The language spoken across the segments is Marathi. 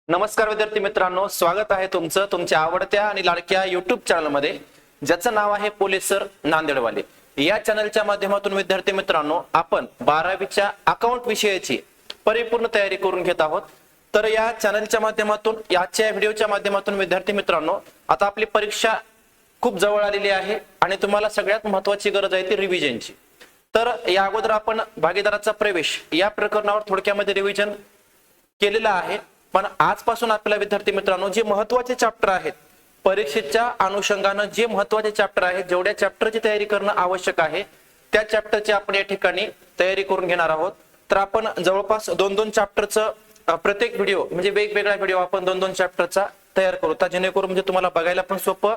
नमस्कार विद्यार्थी मित्रांनो, स्वागत आहे तुमचं तुमच्या आवडत्या आणि लाडक्या युट्यूब चॅनलमध्ये, ज्याचं नाव आहे पोलीस सर नांदेडवाले. या चॅनलच्या माध्यमातून विद्यार्थी मित्रांनो आपण 12वीच्या अकाउंट विषयाची परिपूर्ण तयारी करून घेत आहोत. तर या चॅनलच्या माध्यमातून याच्या व्हिडिओच्या माध्यमातून विद्यार्थी मित्रांनो आता आपली परीक्षा खूप जवळ आलेली आहे आणि तुम्हाला सगळ्यात महत्त्वाची गरज आहे ती रिव्हिजनची. तर या अगोदर आपण भागीदाराचा प्रवेश या प्रकरणावर थोडक्यामध्ये रिव्हिजन केलेलं आहे. पण आजपासून आपल्याला विद्यार्थी मित्रांनो जे महत्त्वाचे चॅप्टर आहेत, परीक्षेच्या अनुषंगाने जे महत्त्वाचे चॅप्टर आहेत, जेवढ्या चॅप्टरची तयारी करणं आवश्यक आहे त्या चॅप्टरची आपण या ठिकाणी तयारी करून घेणार आहोत. तर आपण जवळपास 2-2 चॅप्टरचं प्रत्येक व्हिडिओ म्हणजे वेगवेगळा व्हिडिओ आपण 2-2 चॅप्टरचा तयार करू, जेणेकरून म्हणजे तुम्हाला बघायला पण सोपं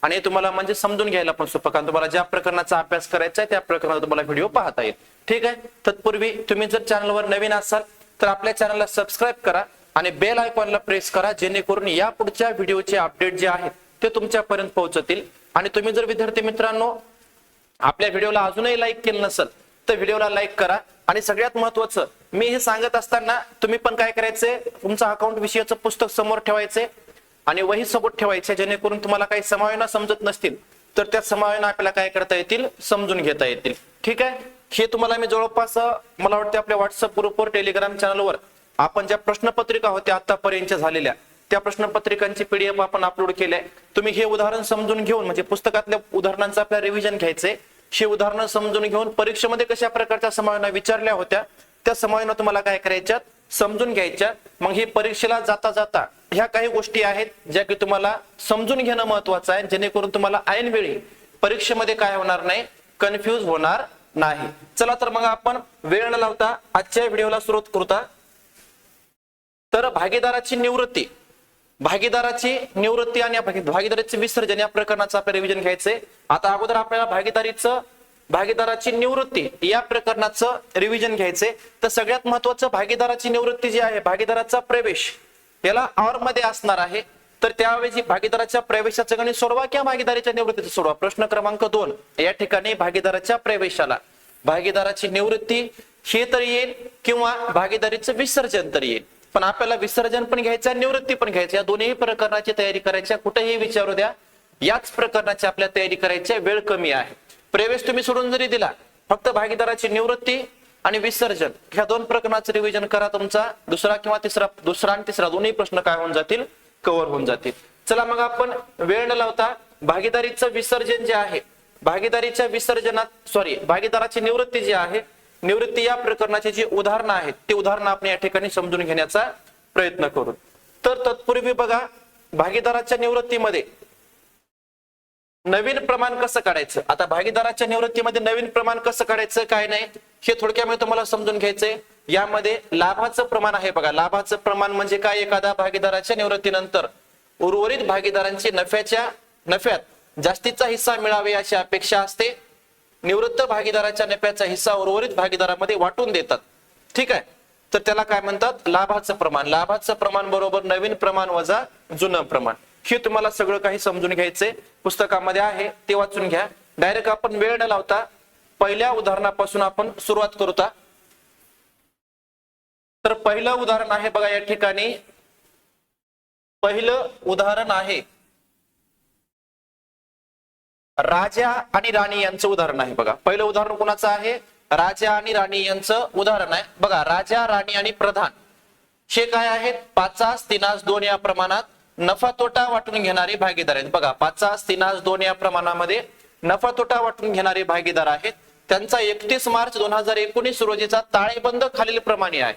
आणि तुम्हाला म्हणजे समजून घ्यायला पण सोपं, कारण तुम्हाला ज्या प्रकरणाचा अभ्यास करायचा आहे त्या प्रकरणात तुम्हाला व्हिडिओ पाहता येईल. ठीक आहे. तत्पूर्वी तुम्ही जर चॅनलवर नवीन असाल तर आपल्या चॅनलला सबस्क्राईब करा आणि बेल आयकॉनला प्रेस करा, जेणेकरून या पुढच्या व्हिडिओचे अपडेट जे आहेत ते तुमच्यापर्यंत पोहोचतील. आणि तुम्ही जर विद्यार्थी मित्रांनो आपल्या व्हिडिओला अजूनही लाईक केलं नसेल तर व्हिडिओला लाईक करा. आणि सगळ्यात महत्त्वाचं, मी हे सांगत असताना तुम्ही पण काय करायचंय, तुमचं अकाउंट विषयाचं पुस्तक समोर ठेवायचंय आणि वही सोबत ठेवायचे, जेणेकरून तुम्हाला काही समायोजन समजत नसतील तर त्या समायोजन आपल्याला काय करता येतील, समजून घेता येतील. ठीक आहे. हे तुम्हाला मी जवळपास मला वाटतं आपल्या व्हॉट्सअप ग्रुपवर, टेलिग्राम चॅनलवर आपण ज्या प्रश्नपत्रिका होत्या आतापर्यंत झालेल्या त्या प्रश्नपत्रिकांची पीडीएफ आपण अपलोड केल्या. तुम्ही हे उदाहरण समजून घेऊन म्हणजे पुस्तकातल्या उदाहरणांचं आपल्याला रिव्हिजन घ्यायचंय. हे उदाहरणं समजून घेऊन परीक्षेमध्ये कशा प्रकारच्या समायोजना विचारल्या होत्या त्या समायोजना तुम्हाला काय करायच्यात, समजून घ्यायच्या. मग ही परीक्षेला जाता जाता ह्या काही गोष्टी आहेत ज्या की तुम्हाला समजून घेणं महत्वाचं आहे, जेणेकरून तुम्हाला ऐनवेळी परीक्षेमध्ये काय होणार नाही, कन्फ्यूज होणार नाही. चला तर मग आपण वेळ न लावता आजच्या व्हिडिओला सुरुवात करूया. तर भागीदाराची निवृत्ती आणि भागीदाराचे विसर्जन या प्रकरणाचं आपल्याला रिव्हिजन घ्यायचंय. आता अगोदर आपल्याला भागीदाराची निवृत्ती या प्रकरणाचं रिव्हिजन घ्यायचंय. तर सगळ्यात महत्वाचं भागीदाराची निवृत्ती जी आहे, भागीदाराचा प्रवेश याला ऑर मध्ये असणार आहे. तर त्याऐवजी भागीदाराच्या प्रवेशाचं गणित सोडवा किंवा भागीदाराच्या निवृत्तीचं सोडवा. प्रश्न क्रमांक 2 या ठिकाणी भागीदाराच्या प्रवेशाला भागीदाराची निवृत्ती हे तरी येईल किंवा भागीदारीचं विसर्जन तरी येईल. पण आपल्याला विसर्जन पण घ्यायचं, निवृत्ती पण घ्यायची, या दोन्ही प्रकरणाची तयारी करायची. कुठेही विचारू द्या, याच प्रकरणाची आपल्या तयारी करायची, वेळ कमी आहे. प्रवेश तुम्ही सोडून जरी दिला, फक्त भागीदाराची निवृत्ती आणि विसर्जन ह्या 2 प्रकरणाचं रिव्हिजन करा. तुमचा दुसरा आणि तिसरा दोन्ही प्रश्न काय होऊन जातील, कव्हर होऊन जातील. चला मग आपण वेळ न लावता भागीदारीचं विसर्जन जे आहे, भागीदाराची निवृत्ती जी आहे, निवृत्ती या प्रकरणाची जी उदाहरणं आहेत ते उदाहरणं आपण या ठिकाणी समजून घेण्याचा प्रयत्न करू. तर तत्पूर्वी बघा, भागीदाराच्या निवृत्तीमध्ये नवीन प्रमाण कसं काढायचं. आता भागीदाराच्या निवृत्तीमध्ये नवीन प्रमाण कसं काढायचं, काय नाही हे थोडक्यामध्ये तुम्हाला समजून घ्यायचंय. यामध्ये लाभाचं प्रमाण आहे. बघा, लाभाचं प्रमाण म्हणजे काय, एखाद्या भागीदाराच्या निवृत्तीनंतर उर्वरित भागीदारांची नफ्यात जास्तीचा हिस्सा मिळावे अशी अपेक्षा असते. निवृत्त भागीदाराच्या नफ्याचा हिस्सा उर्वरित भागीदारामध्ये वाटून देतात. ठीक आहे. तर त्याला काय म्हणतात, लाभाचं प्रमाण. लाभाचं प्रमाण बरोबर नवीन प्रमाण वजा जुनं प्रमाण. हे तुम्हाला सगळं काही समजून घ्यायचंय, पुस्तकामध्ये आहे ते वाचून घ्या. डायरेक्ट आपण वेळ न लावता पहिल्या उदाहरणापासून आपण सुरुवात करूया. तर पहिलं उदाहरण आहे बघा, या ठिकाणी पहिलं उदाहरण आहे राजा आणि राणी यांचं उदाहरण आहे. बघा, पहिलं उदाहरण कोणाचं आहे, राजा आणि राणी यांचं उदाहरण आहे. बघा, राजा, राणी आणि प्रधान हे काय आहेत, 5:3:2 या प्रमाणात नफा तोटा वाटून घेणारे भागीदार आहेत. बघा, 5:3:2 या प्रमाणामध्ये नफा तोटा वाटून घेणारे भागीदार आहेत. त्यांचा 31 मार्च 2019 रोजीचा ताळेबंद खालील प्रमाणे आहे.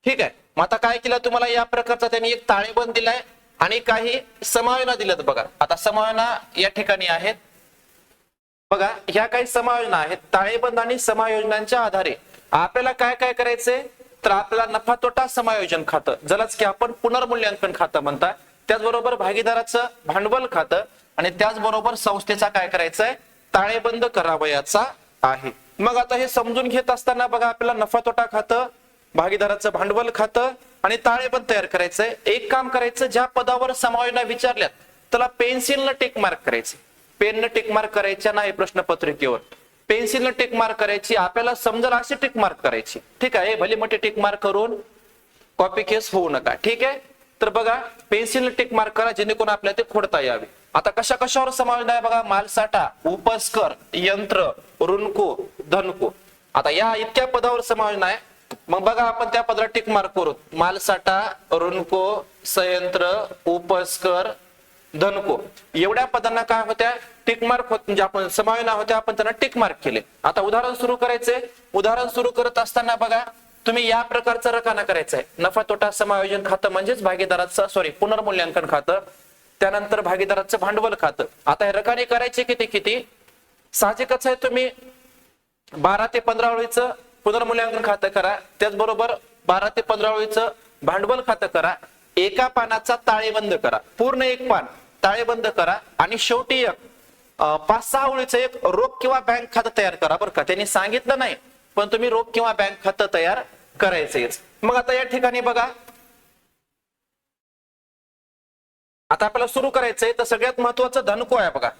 ठीक आहे. मग आता काय केलं, तुम्हाला या प्रकारचा त्यांनी एक ताळेबंद दिलाय आणि काही समायोजना दिल्यात. बघा, आता समायोजना या ठिकाणी आहेत. बघा, ह्या काही समायोजना आहेत. ताळेबंद आणि समायोजनांच्या आधारे आपल्याला काय काय करायचंय, तर आपल्याला नफा तोटा समायोजन खातं, ज्यालाच की आपण पुनर्मूल्यांकन खातं म्हणतात, त्याचबरोबर भागीदाराचं भांडवल खातं आणि त्याचबरोबर संस्थेचा काय करायचंय, ताळेबंद करावयाचा आहे. मग आता हे समजून घेत असताना बघा, आपल्याला नफा तोटा खातं, भागीदाराचं भांडवल खातं आणि ताळेबंद तयार करायचंय. एक काम करायचं, ज्या पदावर समायोजना विचारल्यात त्याला पेन्सिलनं टिक मार्क करायचे. पेननं टिक मार्क करायच्या नाही प्रश्नपत्रिकेवर, पेन्सिलनं टिक मार्क करायची. आपल्याला समजेल अशी टिक मार्क करायची. ठीक आहे. भली मोठी टिक मार्क करून कॉपी केस होऊ नका. ठीक आहे. तर बघा पेन्सिल टिक मार्क करा जेणेकरून आपल्याला ते खोडता यावे. आता कशा कशावर समावेश आहे बघा, मालसाठा, उपस्कर, यंत्र, ऋणको, धनको. आता या इतक्या पदावर समावेश आहे. मग बघा आपण त्या पदाला टिक मार्क करू. मालसाठा, ऋणको, संयंत्र, उपस्कर, धनको एवढ्या पदांना काय होत्या टिक मार्क होत, म्हणजे आपण समावेश होत्या, आपण त्यांना टिक मार्क केले. आता उदाहरण सुरू करायचे. उदाहरण सुरू करत असताना बघा तुम्ही या प्रकारचा रकाना करायचा आहे. नफा तोटा समायोजन खातं म्हणजेच भागीदाराचं पुनर्मूल्यांकन खातं, त्यानंतर भागीदाराचं भांडवल खातं. आता हे रकाने करायचे किती किती साहजिकच आहे. तुम्ही 12 ते 15 ओळीचं पुनर्मूल्यांकन खातं करा, त्याचबरोबर 12 ते 15 ओळीचं भांडवल खातं करा. एका पानाचा ताळेबंद करा, पूर्ण एक पान ताळेबंद करा आणि शेवटी एक 5-6 ओळीचं एक रोख किंवा बँक खातं तयार करा. बरं का, त्यांनी सांगितलं नाही पण तुम्ही रोख किंवा बँक खातं तयार करायचंच. मग आता या ठिकाणी बघा आता आपल्याला सुरू करायचंय. तर सगळ्यात महत्वाचं धनको आहे बघा.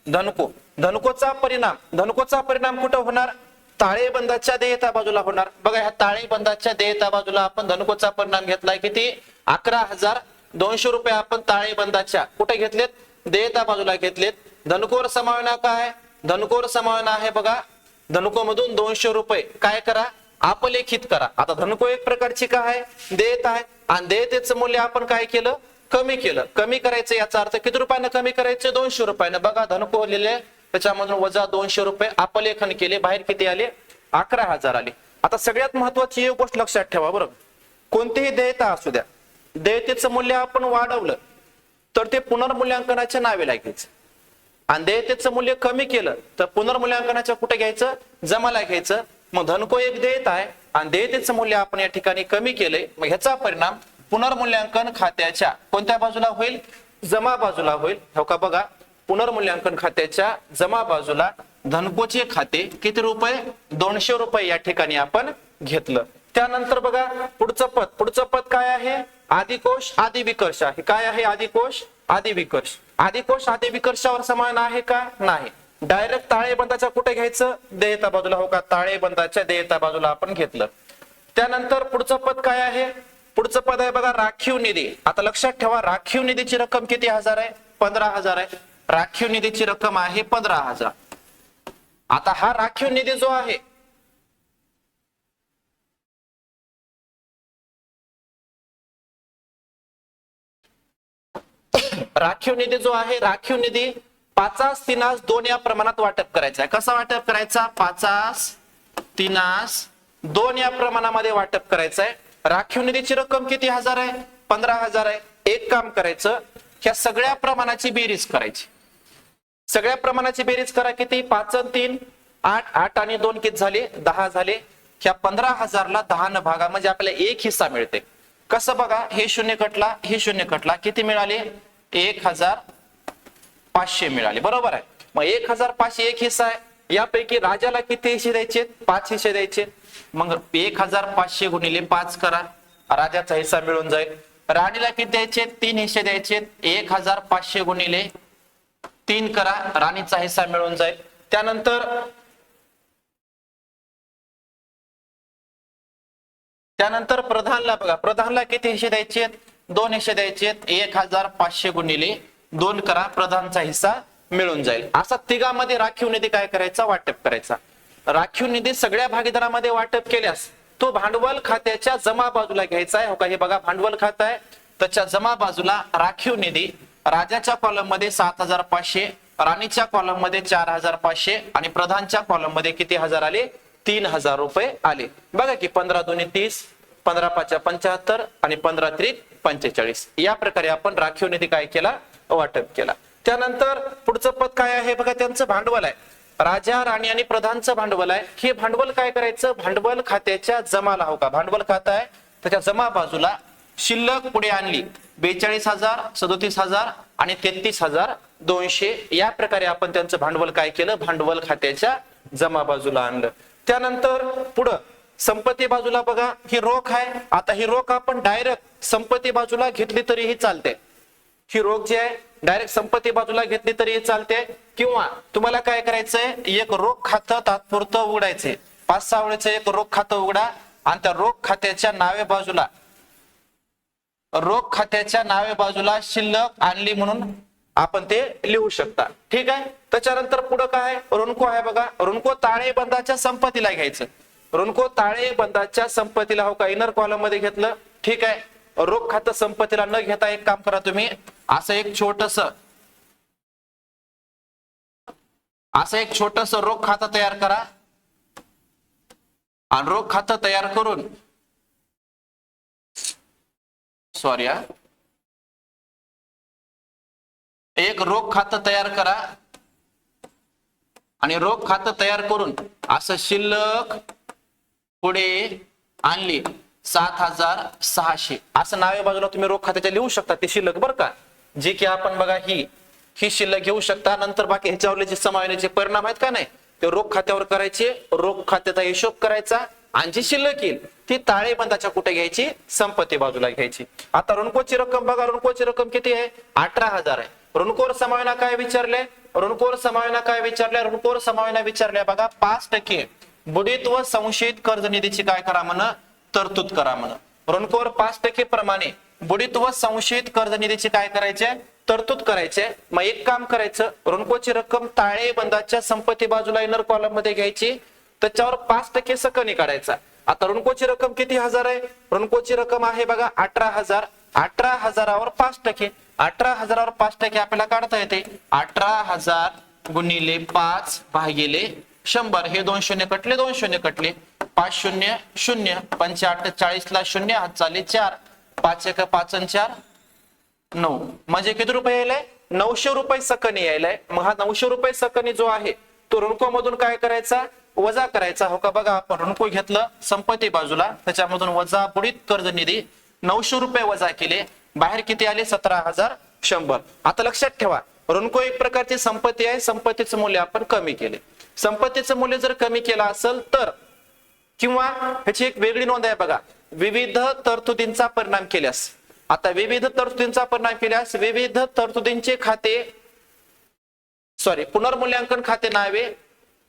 धनको, धनकोचा परिणाम कुठं होणार, ताळेबंदाच्या देयता बाजूला होणार. बघा ह्या ताळेबंदाच्या देयता बाजूला आपण धनकोचा परिणाम घेतलाय किती 11,200 रुपये आपण ताळेबंदाच्या कुठे घेतलेत, देयता बाजूला घेतलेत. धनकोवर समावना काय, धनकोवर समावना आहे बघा. धनको मधून 200 रुपये काय करा अपलेखित करा. आता धनको एक प्रकारची काय आहे देयता आहे आणि देयतेचं मूल्य आपण काय केलं कमी केलं. कमी करायचं याचा अर्थ किती रुपयानं कमी करायचे 200 रुपयानं. बघा धनको लिहिले त्याच्यामधून वजा 200 रुपये अपलेखन केले, बाहेर किती आले 11,000 आले. आता सगळ्यात महत्वाची एक गोष्ट लक्षात ठेवा बरोबर, कोणतीही देयता असू द्या, देयतेचं मूल्य आपण वाढवलं तर ते पुनर्मूल्यांकनाच्या नावे लागायचं आणि देयतेचं मूल्य कमी केलं तर पुनर्मूल्यांकनाच्या कुठे घ्यायचं जमाला घ्यायचं. मग धनको एक देयता आहे आणि देयतेचं मूल्य आपण या ठिकाणी कमी केलंय. मग ह्याचा परिणाम पुनर्मूल्यांकन खात्याच्या कोणत्या बाजूला होईल, जमा बाजूला होईल. हो का बघा पुनर्मूल्यांकन खात्याच्या जमा बाजूला धनकोचे खाते किती रुपये 200 रुपये या ठिकाणी आपण घेतलं. त्यानंतर बघा पुढचं पद काय आहे आदिकोष आदि विकर्ष आहे. काय आहे आदिकोष आदि विकर्ष. आदिकोष आदि विकर्षावर समान आहे का नाही. डायरेक्ट ताळेबंदाच्या कुठे घ्यायचं देयता बाजूला. हो का ताळेबंदाच्या देयता बाजूला आपण घेतलं. त्यानंतर पुढचं पद काय आहे, पुढचं पद आहे बघा राखीव निधी. आता लक्षात ठेवा राखीव निधीची रक्कम किती हजार आहे 15,000 आहे. राखीव निधीची रक्कम आहे 15,000. आता हा राखीव निधी जो आहे राखीव निधी जो आहे राखीव निधी 5/3/2 या प्रमाणात वाटप करायचा आहे. कसा वाटप करायचा 5/3/2 या प्रमाणामध्ये वाटप करायचं आहे. राखीव निधीची रक्कम किती हजार आहे 15,000 आहे. एक काम करायचं ह्या सगळ्या प्रमाणाची बेरीज करायची. सगळ्या प्रमाणाची बेरीज करा किती 5 आणि 3 8 8 आणि 2 किती झाले 10 झाले. ह्या 15,000ला 10 न भागा म्हणजे आपल्याला एक हिस्सा मिळते. कसं बघा हे शून्य कटला किती मिळाले 1,500 मिळाले बरोबर आहे. मग 1,500 एक हिस्सा आहे. यापैकी राजाला किती हिस्से द्यायचे 5 हिस्से द्यायचे. मग 1,500 गुणिले 5 करा राजाचा हिस्सा मिळून जाईल. राणीला किती द्यायचे 3 हिस्से द्यायचे. 1,500 गुणिले 3 करा राणीचा हिस्सा मिळून जाईल. त्यानंतर प्रधानला बघा प्रधानला किती हिस्से द्यायचे 2 हिस्से द्यायचे. 1,500 गुणिले 2 करा प्रधानचा हिस्सा मिळून जाईल. असा तिघांमध्ये राखीव निधी काय करायचा वाटप करायचा. राखीव निधी सगळ्या भागीदारांमध्ये वाटप केल्यास तो भांडवल खात्याच्या जमा बाजूला घ्यायचा आहे. हो का हे बघा भांडवल खातं आहे त्याच्या जमा बाजूला राखीव निधी राजाच्या कॉलम मध्ये 7,500 राणीच्या कॉलम मध्ये 4,500 आणि प्रधानच्या कॉलम मध्ये किती हजार आले 3,000 रुपये आले. बघा की 15 दुनी 30 15 5 75 आणि 15 त्रिक 45 या प्रकारे आपण राखीव निधी काय केला वाटप केला. त्यानंतर पुढचं पद काय आहे बघा त्यांचं भांडवल आहे. राजा राणी आणि प्रधानचं भांडवल आहे. हे भांडवल काय करायचं भांडवल खात्याच्या जमाला. हो का भांडवल खातं आहे त्याच्या जमा बाजूला शिल्लक पुढे आणली 42,000 37,000 आणि 33,200 या प्रकारे आपण त्यांचं भांडवल काय केलं भांडवल खात्याच्या जमा बाजूला आणलं. त्यानंतर पुढं संपत्ती बाजूला बघा ही रोख आहे. आता ही रोख आपण डायरेक्ट संपत्ती बाजूला घेतली तरीही चालते. ही रोख जी आहे डायरेक्ट संपत्ती बाजूला घेतली तरीही चालते किंवा तुम्हाला काय करायचंय एक रोख खातं तात्पुरतं उघडायचंय 5-6 वेळेचं एक रोख खातं उघडा आणि त्या रोख खात्याच्या नावे बाजूला रोख खात्याच्या नावे बाजूला शिल्लक आणली म्हणून आपण ते लिहू शकता. ठीक आहे. त्याच्यानंतर पुढे काय ऋणको आहे बघा. ऋणको ताळेबंदाच्या संपत्तीला घ्यायचं. ऋणको ताळेबंदाच्या संपत्तीला हो का इनर कॉलम मध्ये घेतलं. ठीक आहे. रोख खातं संपत्तीला न घेता एक काम करा तुम्ही, असं एक छोटस रोख खातं तयार करा आणि रोख खातं तयार करून एक रोख खातं तयार करा आणि रोख खातं तयार करून असं शिल्लक पुढे आणली 7,600 असं नावे बाजूला तुम्ही रोख खात्याच्या लिहू शकता. ती शिल्लक बरं का, जी की आपण बघा ही शिल्लक घेऊ शकता. नंतर बाकी ह्याच्यावरले जे समायोजनाचे परिणाम आहेत का नाही ते रोख खात्यावर करायचे. रोख खात्याचा हिशोब करायचा आणि जी शिल्लक येईल ती ताळेबंदाच्या कुठे घ्यायची, संपत्ती बाजूला घ्यायची. आता ऋणकोची रक्कम बघा. ऋणकोची रक्कम किती आहे, 18,000 आहे. ऋणकोर समायोजना काय विचारले, ऋणकोर समायोजना विचारल्या बघा. 5% बुडीत व संशयित कर्ज निधीची काय करा म्हण, तरतूद करा म्हण. ऋणकोर 5% प्रमाणे बुडीत व संशयित कर्ज निधीची काय करायचे, तरतूद करायचे. मग एक काम करायचं, ऋणकोची रक्कम ताळेबंदाच्या संपत्ती बाजूला इनर कॉलम मध्ये घ्यायची, त्याच्यावर 5% सकनी काढायचा. आता ऋणकोची रक्कम किती हजार आहे, ऋणकोची रक्कम आहे बघा 18,000. 18,000वर 5%, 18,000वर 5% आपल्याला काढता येते. 18,000 गुणिले 5 भागिले 100. हे 2 शून्य कटले, 2 शून्य कटले. 5 शून्य 0, 5 40 ला 0 हात चाले 4, 5 1 5 4 9. म्हणजे किती रुपये यायलाय, 900 रुपये सकनी यायलाय. मग हा 900 रुपये सकनी जो आहे तो ऋणको मधून काय करायचा, वजा करायचा. हो का बघा, आपण ऋणको घेतलं संपत्ती बाजूला, त्याच्यामधून वजा बुडीत कर्ज निधी 900 रुपये वजा केले, बाहेर किती आले, 17,100. आता लक्षात ठेवा, ऋणको एक प्रकारची संपत्ती आहे. संपत्तीचं मूल्य आपण कमी केले. संपत्तीचं मूल्य जर कमी केलं असेल तर, किंवा ह्याची एक वेगळी नोंद आहे बघा, विविध तरतुदींचा परिणाम केल्यास. आता विविध तरतुदींचा परिणाम केल्यास विविध तरतुदींचे खाते पुनर्मूल्यांकन खाते नावे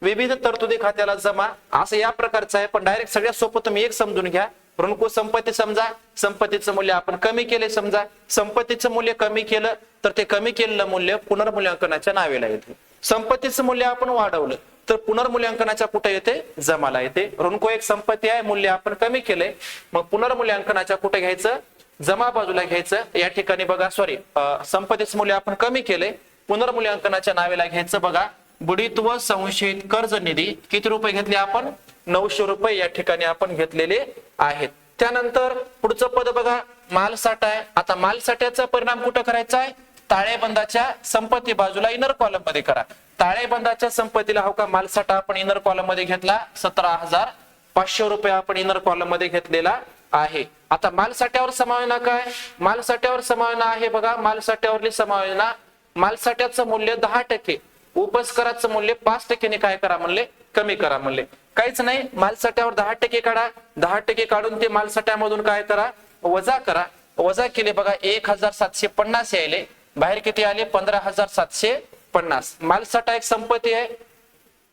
विविध तरतुदी खात्याला जमा, असं या प्रकारचं आहे. पण डायरेक्ट सगळ्यात सोपं तुम्ही एक समजून घ्या. ऋणको संपत्ती समजा, संपत्तीचं मूल्य आपण कमी केले. समजा संपत्तीचं मूल्य कमी केलं तर ते कमी केलेलं मूल्य पुनर्मूल्यांकनाच्या नावेला येते. संपत्तीचं मूल्य आपण वाढवलं तर पुनर्मूल्यांकनाच्या कुठे येते, जमाला येते. ऋणको एक संपत्ती आहे, मूल्य आपण कमी केले, मग पुनर्मूल्यांकनाच्या कुठे घ्यायचं, जमा बाजूला घ्यायचं. या ठिकाणी बघा संपत्तीचं मूल्य आपण कमी केले, पुनर्मूल्यांकनाच्या नावेला घ्यायचं. बघा बुडीत व संशयित कर्ज निधी किती रुपये घेतले आपण, 900 रुपये या ठिकाणी आपण घेतलेले आहेत. त्यानंतर पुढचं पद बघा, मालसाठा आहे. आता मालसाठ्याचा परिणाम कुठं करायचा आहे, ताळेबंदाच्या संपत्ती बाजूला इनर कॉलम मध्ये करा. ताळेबंदाच्या संपत्तीला हो का मालसाठा आपण इनर कॉलम मध्ये घेतला, 17,500 रुपये आपण इनर कॉलम मध्ये घेतलेला आहे. आता मालसाठ्यावर समायोजना काय, मालसाठ्यावर समायोजना आहे बघा. मालसाठ्यावरली समायोजना, मालसाठ्याचं मूल्य 10%, उपस्कराचं मूल्य 5% काय करा म्हणले, कमी करा म्हणले. काहीच नाही, मालसाठ्यावर 10% काढा. 10% काढून ते मालसाठ्यामधून काय करा, वजा करा. वजा केले बघा 1,750 यायले, बाहेर किती आले, 15,750. मालसाठा एक संपत्ती आहे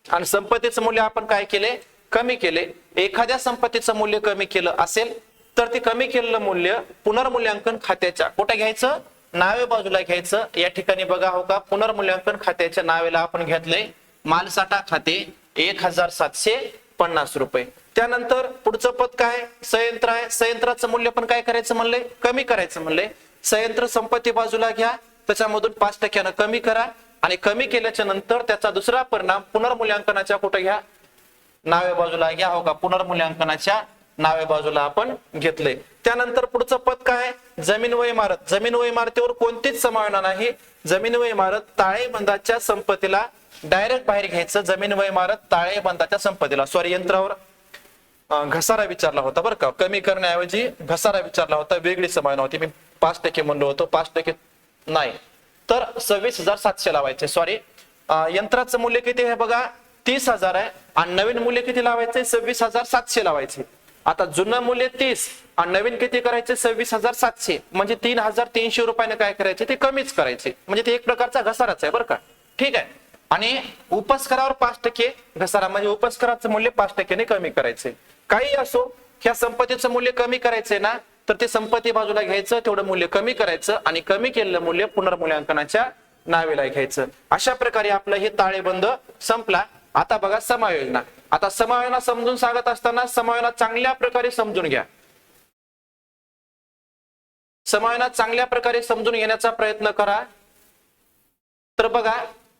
आणि संपत्तीचं मूल्य आपण काय केले, कमी केले. एखाद्या संपत्तीचं मूल्य कमी केलं असेल तर ते कमी केलेलं मूल्य पुनर्मूल्यांकन खात्याच्या कुठे घ्यायचं, नावे बाजूला घ्यायचं. या ठिकाणी बघा हो का, पुनर्मूल्यांकन खात्याच्या नावेला आपण घेतले मालसाठा खाते 1,750 रुपये. त्यानंतर पुढचं पद काय, संयंत्र आहे. संयंत्राचं मूल्य पण काय करायचं म्हणले, कमी करायचं म्हणले. संयंत्र संपत्ती बाजूला घ्या, त्याच्यामधून 5% कमी करा आणि कमी केल्याच्या नंतर त्याचा दुसरा परिणाम पुनर्मूल्यांकनाच्या कुठे घ्या, नावे बाजूला घ्या. हो का, पुनर्मूल्यांकनाच्या नावे बाजूला आपण घेतले. त्यानंतर पुढचं पद काय, जमीन व इमारत. जमीन व इमारतीवर कोणतीच समायोजना नाही. जमीन व इमारत ताळेबंदाच्या संपत्तीला डायरेक्ट बाहेर घ्यायचं. जमीन व इमारत ताळेबंदाच्या संपत्तीला, यंत्रावर घसारा विचारला होता बरं का, कमी करण्याऐवजी घसारा विचारला होता, वेगळी समायोजना होती. मी 5% म्हणलो होतो, 5% नाही तर 26,700 लावायचे. यंत्राचं मूल्य किती आहे बघा, 30,000 आहे आणि नवीन मूल्य किती लावायचे, 26,700 लावायचे. आता जुनं मूल्य 30 आणि नवीन किती करायचे, 26,700. म्हणजे 3,300 रुपयाने काय करायचे, ते कमीच करायचे. म्हणजे ते एक प्रकारचा घसाराच आहे बरं का. ठीक आहे. आणि उपस्करावर 5% घसारा, म्हणजे उपस्कराचं मूल्य 5% कमी करायचे. काही असो, ह्या संपत्तीचं मूल्य कमी करायचंय ना, तर ते संपत्ती बाजूला घ्यायचं, तेवढं मूल्य कमी करायचं आणि कमी केलेलं मूल्य पुनर्मूल्यांकनाच्या नावेला घ्यायचं. अशा प्रकारे आपलं हे ताळेबंद संपला. आता बघा समायोजना. आता समायोजना समजून सांगत असताना समायोजना चांगल्या प्रकारे समजून घ्या. समायोजना चांगल्या प्रकारे समजून घेण्याचा प्रयत्न करा. तर बघा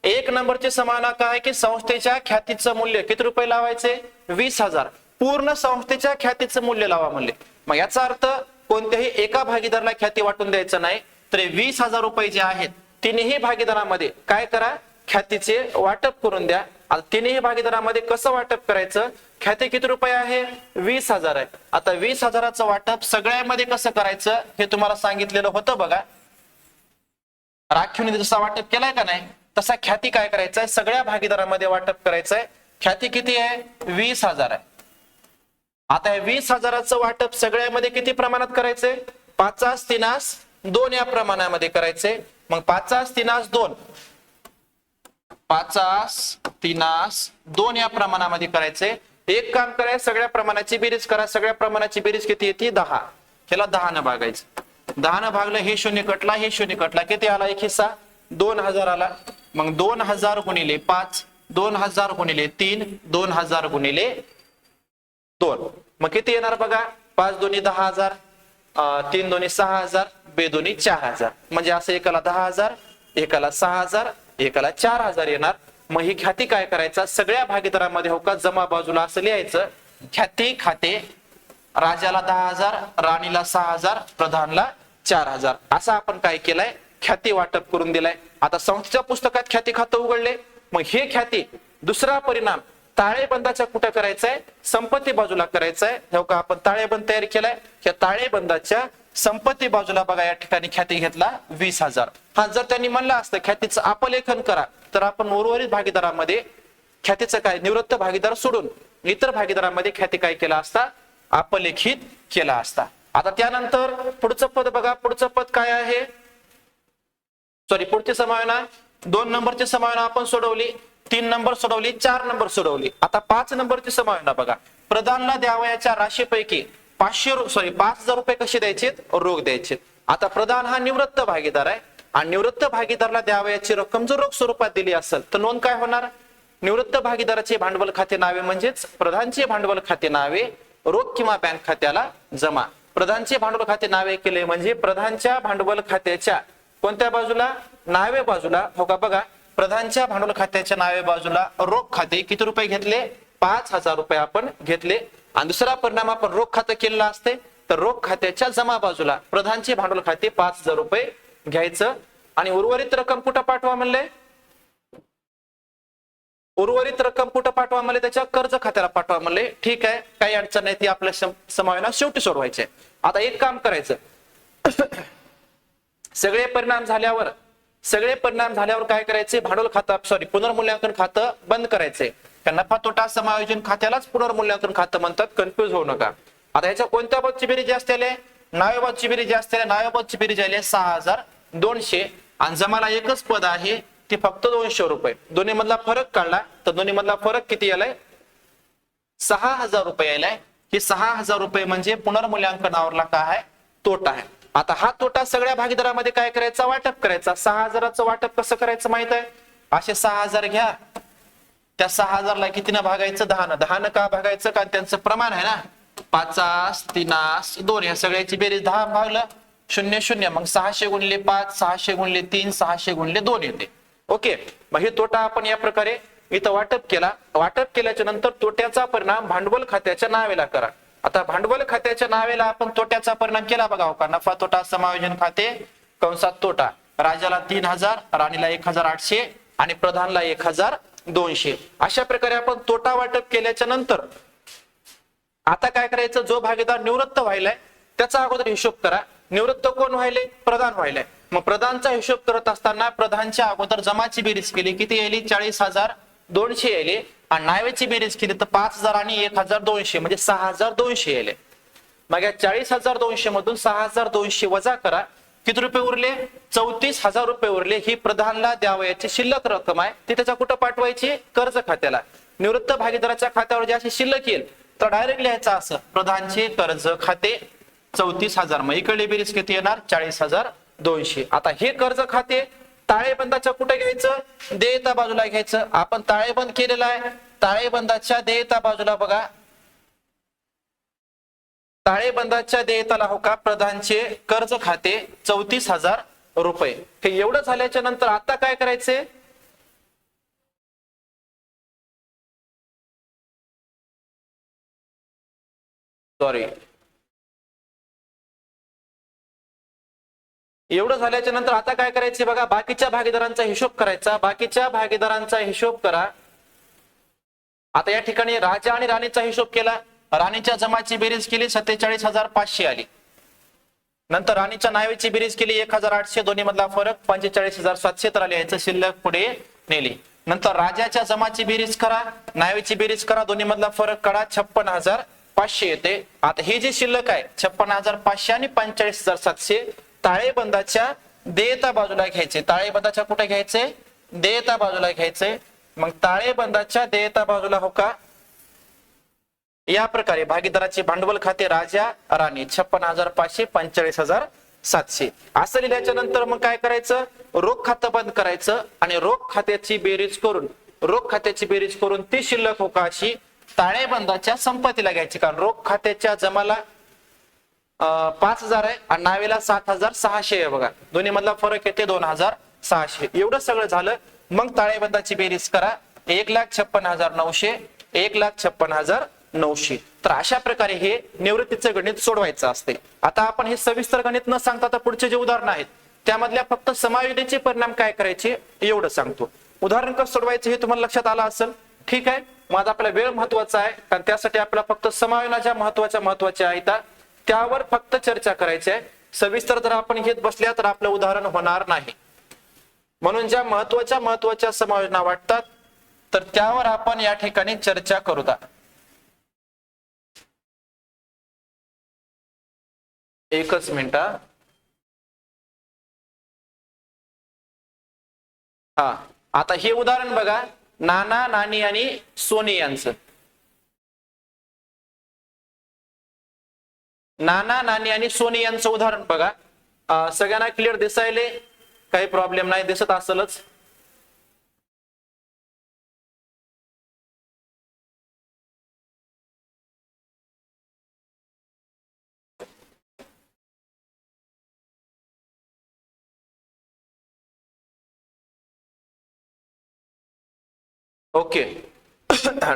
1 नंबरची समायोजना काय आहे की संस्थेच्या ख्यातीचं मूल्य किती रुपये लावायचे? 20,000. पूर्ण संस्थेच्या ख्यातीचं मूल्य लावा म्हणले. मग याचा अर्थ कोणत्याही एका भागीदाराला ख्याती वाटून द्यायचं नाही, तर 20,000 रुपये जे आहेत तिन्ही भागीदारामध्ये काय करा? ख्यातीचे वाटप करून द्या. आता तिन्ही भागीदारामध्ये कसं वाटप करायचं? ख्याती किती रुपये आहे? 20,000 आहे. आता 20,000चं वाटप सगळ्यामध्ये कसं करायचं हे तुम्हाला सांगितलेलं होतं बघा. राखीव निधी जसा वाटप केलाय का नाही तसा ख्याती काय करायचंय? सगळ्या भागीदारामध्ये वाटप करायचंय. ख्याती किती आहे? 20,000 आहे. आता हे 20,000चं वाटप सगळ्यामध्ये किती प्रमाणात करायचंय? 5/3/2 या प्रमाणामध्ये करायचंय. मग 5/3/2 5/3/2 या प्रमाणामध्ये करायचंय. एक काम करायचं, सगळ्या प्रमाणाची बेरीज करा. सगळ्या प्रमाणाची बेरीज किती येते? 10. ह्याला 10 न भागायचं. 10 न भागलं, हे शून्य कटला, हे शून्य कटला, किती आला? एक हिस्सा 2,000 आला. मग 2,000 गुणिले 5, 2,000 गुणिले 3, 2,000 गुणिले 2. मग किती येणार बघा? 5 दोन्ही 10,000, 3 दोन्ही 6,000, 2 दोन्ही 4,000. म्हणजे असं एकाला 10,000, एकाला 6,000, एकाला 4,000 येणार. मग ही ख्याती काय करायचा? सगळ्या भागीदारामध्ये हो का जमा बाजूला असं लिहायचं. ख्याती खाते राजाला 10,000, राणीला 6,000, प्रधानला 4,000. असं आपण काय केलंय? ख्याती वाटप करून दिलाय. आता संस्थेच्या पुस्तकात ख्याती खातं उघडले. मग हे ख्याती दुसरा परिणाम ताळेबंदाच्या कुठं करायचंय? संपत्ती बाजूला करायचंय. हो का आपण ताळेबंद तयार केलाय. या ताळेबंदाच्या संपत्ती बाजूला बघा या ठिकाणी ख्याती घेतला 20,000. हा जर त्यांनी म्हणलं असतं ख्यातीचं अपलेखन करा तर आपण उर्वरित भागीदारामध्ये ख्यातीचं काय निवृत्त भागीदार सोडून इतर भागीदारामध्ये ख्याती काय केला असता? अपलेखित केला असता. आता त्यानंतर पुढचं पद बघा. पुढचं पद काय आहे? पुढची समायोजना 2 नंबरची समायोजना आपण सोडवली, 3 नंबर सोडवली, 4 नंबर सोडवली. आता 5 नंबरची समायोजना बघा. प्रधानला द्यावयाच्या राशीपैकी 5,000 रुपये कसे द्यायचे? रोख द्यायचे. आता प्रधान हा निवृत्त भागीदार आहे आणि निवृत्त भागीदाराला द्यावयाची रक्कम जर रोख स्वरूपात दिली असेल तर नोंद काय होणार? निवृत्त भागीदाराचे भांडवल खाते नावे म्हणजेच प्रधानचे भांडवल खाते नावे रोख किंवा बँक खात्याला जमा. प्रधानचे भांडवल खाते नावे केले म्हणजे प्रधानच्या भांडवल खात्याच्या कोणत्या बाजूला? नावे बाजूला. हो का बघा प्रधानच्या भांडवल खात्याच्या नावे बाजूला रोख खाते किती रुपये घेतले? 5,000 रुपये आपण घेतले. आणि दुसरा परिणाम आपण रोख खातं केलेला असते तर रोख खात्याच्या जमा बाजूला प्रधानचे भांडवल खाते 5,000 रुपये घ्यायचं. आणि उर्वरित रक्कम कुठं पाठवा म्हणले? उर्वरित रक्कम कुठं पाठवा म्हणले? त्याच्या कर्ज खात्याला पाठवा म्हणले. ठीक आहे, काही अडचण नाही, ती आपल्या समायोजना शेवटी सोडवायचे. आता एक काम करायचं, सगळे परिणाम झाल्यावर काय करायचे? भांडवल खातं पुनर्मूल्यांकन खातं बंद करायचे. नफा तोटा समायोजन खात्यालाच पुनर्मूल्यांकन खातं म्हणतात, कन्फ्युज होऊ नका. आता ह्याच्या कोणत्या बाबतची बेरीज जास्त आली? नावे बाबतची बेरीज जास्त आली. नावे बाबतची बेरीज आली 6,200 आणि जमाला एकच पद आहे ती फक्त 200 रुपये. दोन्ही मधला फरक काढला तर दोन्ही मधला फरक किती आलाय? 6,000 रुपये आलाय. हे 6,000 रुपये म्हणजे पुनर्मूल्यांकनावरला काय आहे? तोटा आहे. आता हा तोटा सगळ्या भागीदारामध्ये काय करायचा? वाटप करायचा. 6,000चं वाटप कसं करायचं माहित आहे? असे 6,000 घ्या, त्या 6,000ला कितीनं भागायचं? 10 न का भागायचं? कारण त्यांचं प्रमाण आहे ना 5/3/2. या सगळ्याची बेरीज 10 भागलं 0 मग 600 गुणिले 5, 600 गुणिले 3, 600 गुणिले 2 येते. ओके, मग हे तोटा आपण या प्रकारे इथं वाटप केला. वाटप केल्याच्या नंतर तोट्याचा परिणाम भांडवल खात्याच्या नावेला करा. आता भांडवल खात्याच्या नावेला आपण तोट्याचा परिणाम केला बघा. हो का नफा तोटा समायोजन खाते कंसात तोटा. राजाला 3,000, राणीला 1,800 आणि प्रधानला 1,200. अशा प्रकारे आपण तोटा वाटप केल्याच्या नंतर आता काय करायचं? जो भागीदार निवृत्त व्हायलाय त्याचा अगोदर हिशोब करा. निवृत्त कोण व्हायले? प्रधान व्हायलाय. मग प्रधानचा हिशोब करत असताना प्रधानच्या अगोदर जमाची बेरीज केली, किती यायली? 40,200 यायले. आणि नावेची बेरीज केली तर 5,000 आणि 1,200 म्हणजे 6,200 यायले. मग या 40,200 मधून 6,200 वजा करा, किती रुपये उरले? 34,000 रुपये उरले. ही प्रधानला द्यावयाची शिल्लक रक्कम आहे. ती त्याच्या कुठं पाठवायची? कर्ज खात्याला. निवृत्त भागीदाराच्या खात्यावर जे अशी शिल्लक येईल तर डायरेक्ट लिहायचं असं प्रधानचे कर्ज खाते 34,000. मग इकडली बेरीज किती येणार? 40,200. आता हे कर्ज खाते ताळेबंदाच्या कुठे घ्यायचं? देयता बाजूला घ्यायचं. आपण ताळेबंद केलेला आहे. ताळेबंदाच्या देयता बाजूला बघा, ताळेबंदाच्या देयताला हो का प्रधानचे कर्ज खाते 34,000 रुपये. हे एवढं झाल्याच्या नंतर आता काय करायचे? सॉरी, एवढं झाल्याच्या नंतर आता काय करायचे बघा, बाकीच्या भागीदारांचा हिशोब करायचा. बाकीच्या भागीदारांचा हिशोब करा. आता या ठिकाणी राजा आणि राणीचा हिशोब केला. राणीच्या जमाची बेरीज केली 47,500 आली. नंतर राणीच्या नावेची बेरीज केली 1,800, दोन्ही मधला फरक 45,700 तर आली. याचं शिल्लक पुढे नेली. नंतर राजाच्या जमाची बेरीज करा, नावेची बेरीज करा, दोन्ही मधला फरक काढा, 56,500 येते. आता हे जे शिल्लक आहे 56,500 आणि 45,700 ताळेबंदाच्या देयता बाजूला घ्यायचे. ताळेबंदाच्या कुठे घ्यायचे? देयता बाजूला घ्यायचे. मग ताळेबंदाच्या देयता बाजूला हो का या प्रकारे भागीदाराचे भांडवल खाते राजा राणी 56,500 45,700 असं लिहिल्याच्या नंतर मग काय करायचं? रोख खातं बंद करायचं आणि रोख खात्याची बेरीज करून ती शिल्लक हो का अशी ताळेबंदाच्या संपत्तीला घ्यायची. कारण रोख खात्याच्या जमाला 5,000 आहे आणि नावेला 7,600 आहे बघा. दोन्ही मधला फरक येते 2,600. एवढं सगळं झालं. मग ताळेबंदाची बेरीज करा 1,56,900 1,56,900. तर अशा प्रकारे हे निवृत्तीचं गणित सोडवायचं असते. आता आपण हे सविस्तर गणित न सांगता आता पुढचे जे उदाहरण आहेत त्यामधल्या फक्त समायोजनेचे परिणाम काय करायचे एवढं सांगतो. उदाहरण कसं सोडवायचं हे तुम्हाला लक्षात आलं असेल. ठीक आहे. मग आपला वेळ महत्वाचा आहे कारण त्यासाठी आपल्याला फक्त समायोजनाच्या महत्वाच्या आहेत त्यावर फक्त चर्चा करायची आहे. सविस्तर जर आपण घेत बसल्या तर आपलं उदाहरण होणार नाही. म्हणून ज्या महत्वाच्या समायोजना वाटतात तर त्यावर आपण या ठिकाणी चर्चा करूया. एकच मिनिट. हा, आता हे उदाहरण बघा, नाना नानी आणि सोनी यांचं. नाना नानी आणि सोनी यांचं उदाहरण बघा. सगळ्यांना क्लिअर दिसायले? काही प्रॉब्लेम नाही, दिसत असेलच. ओके.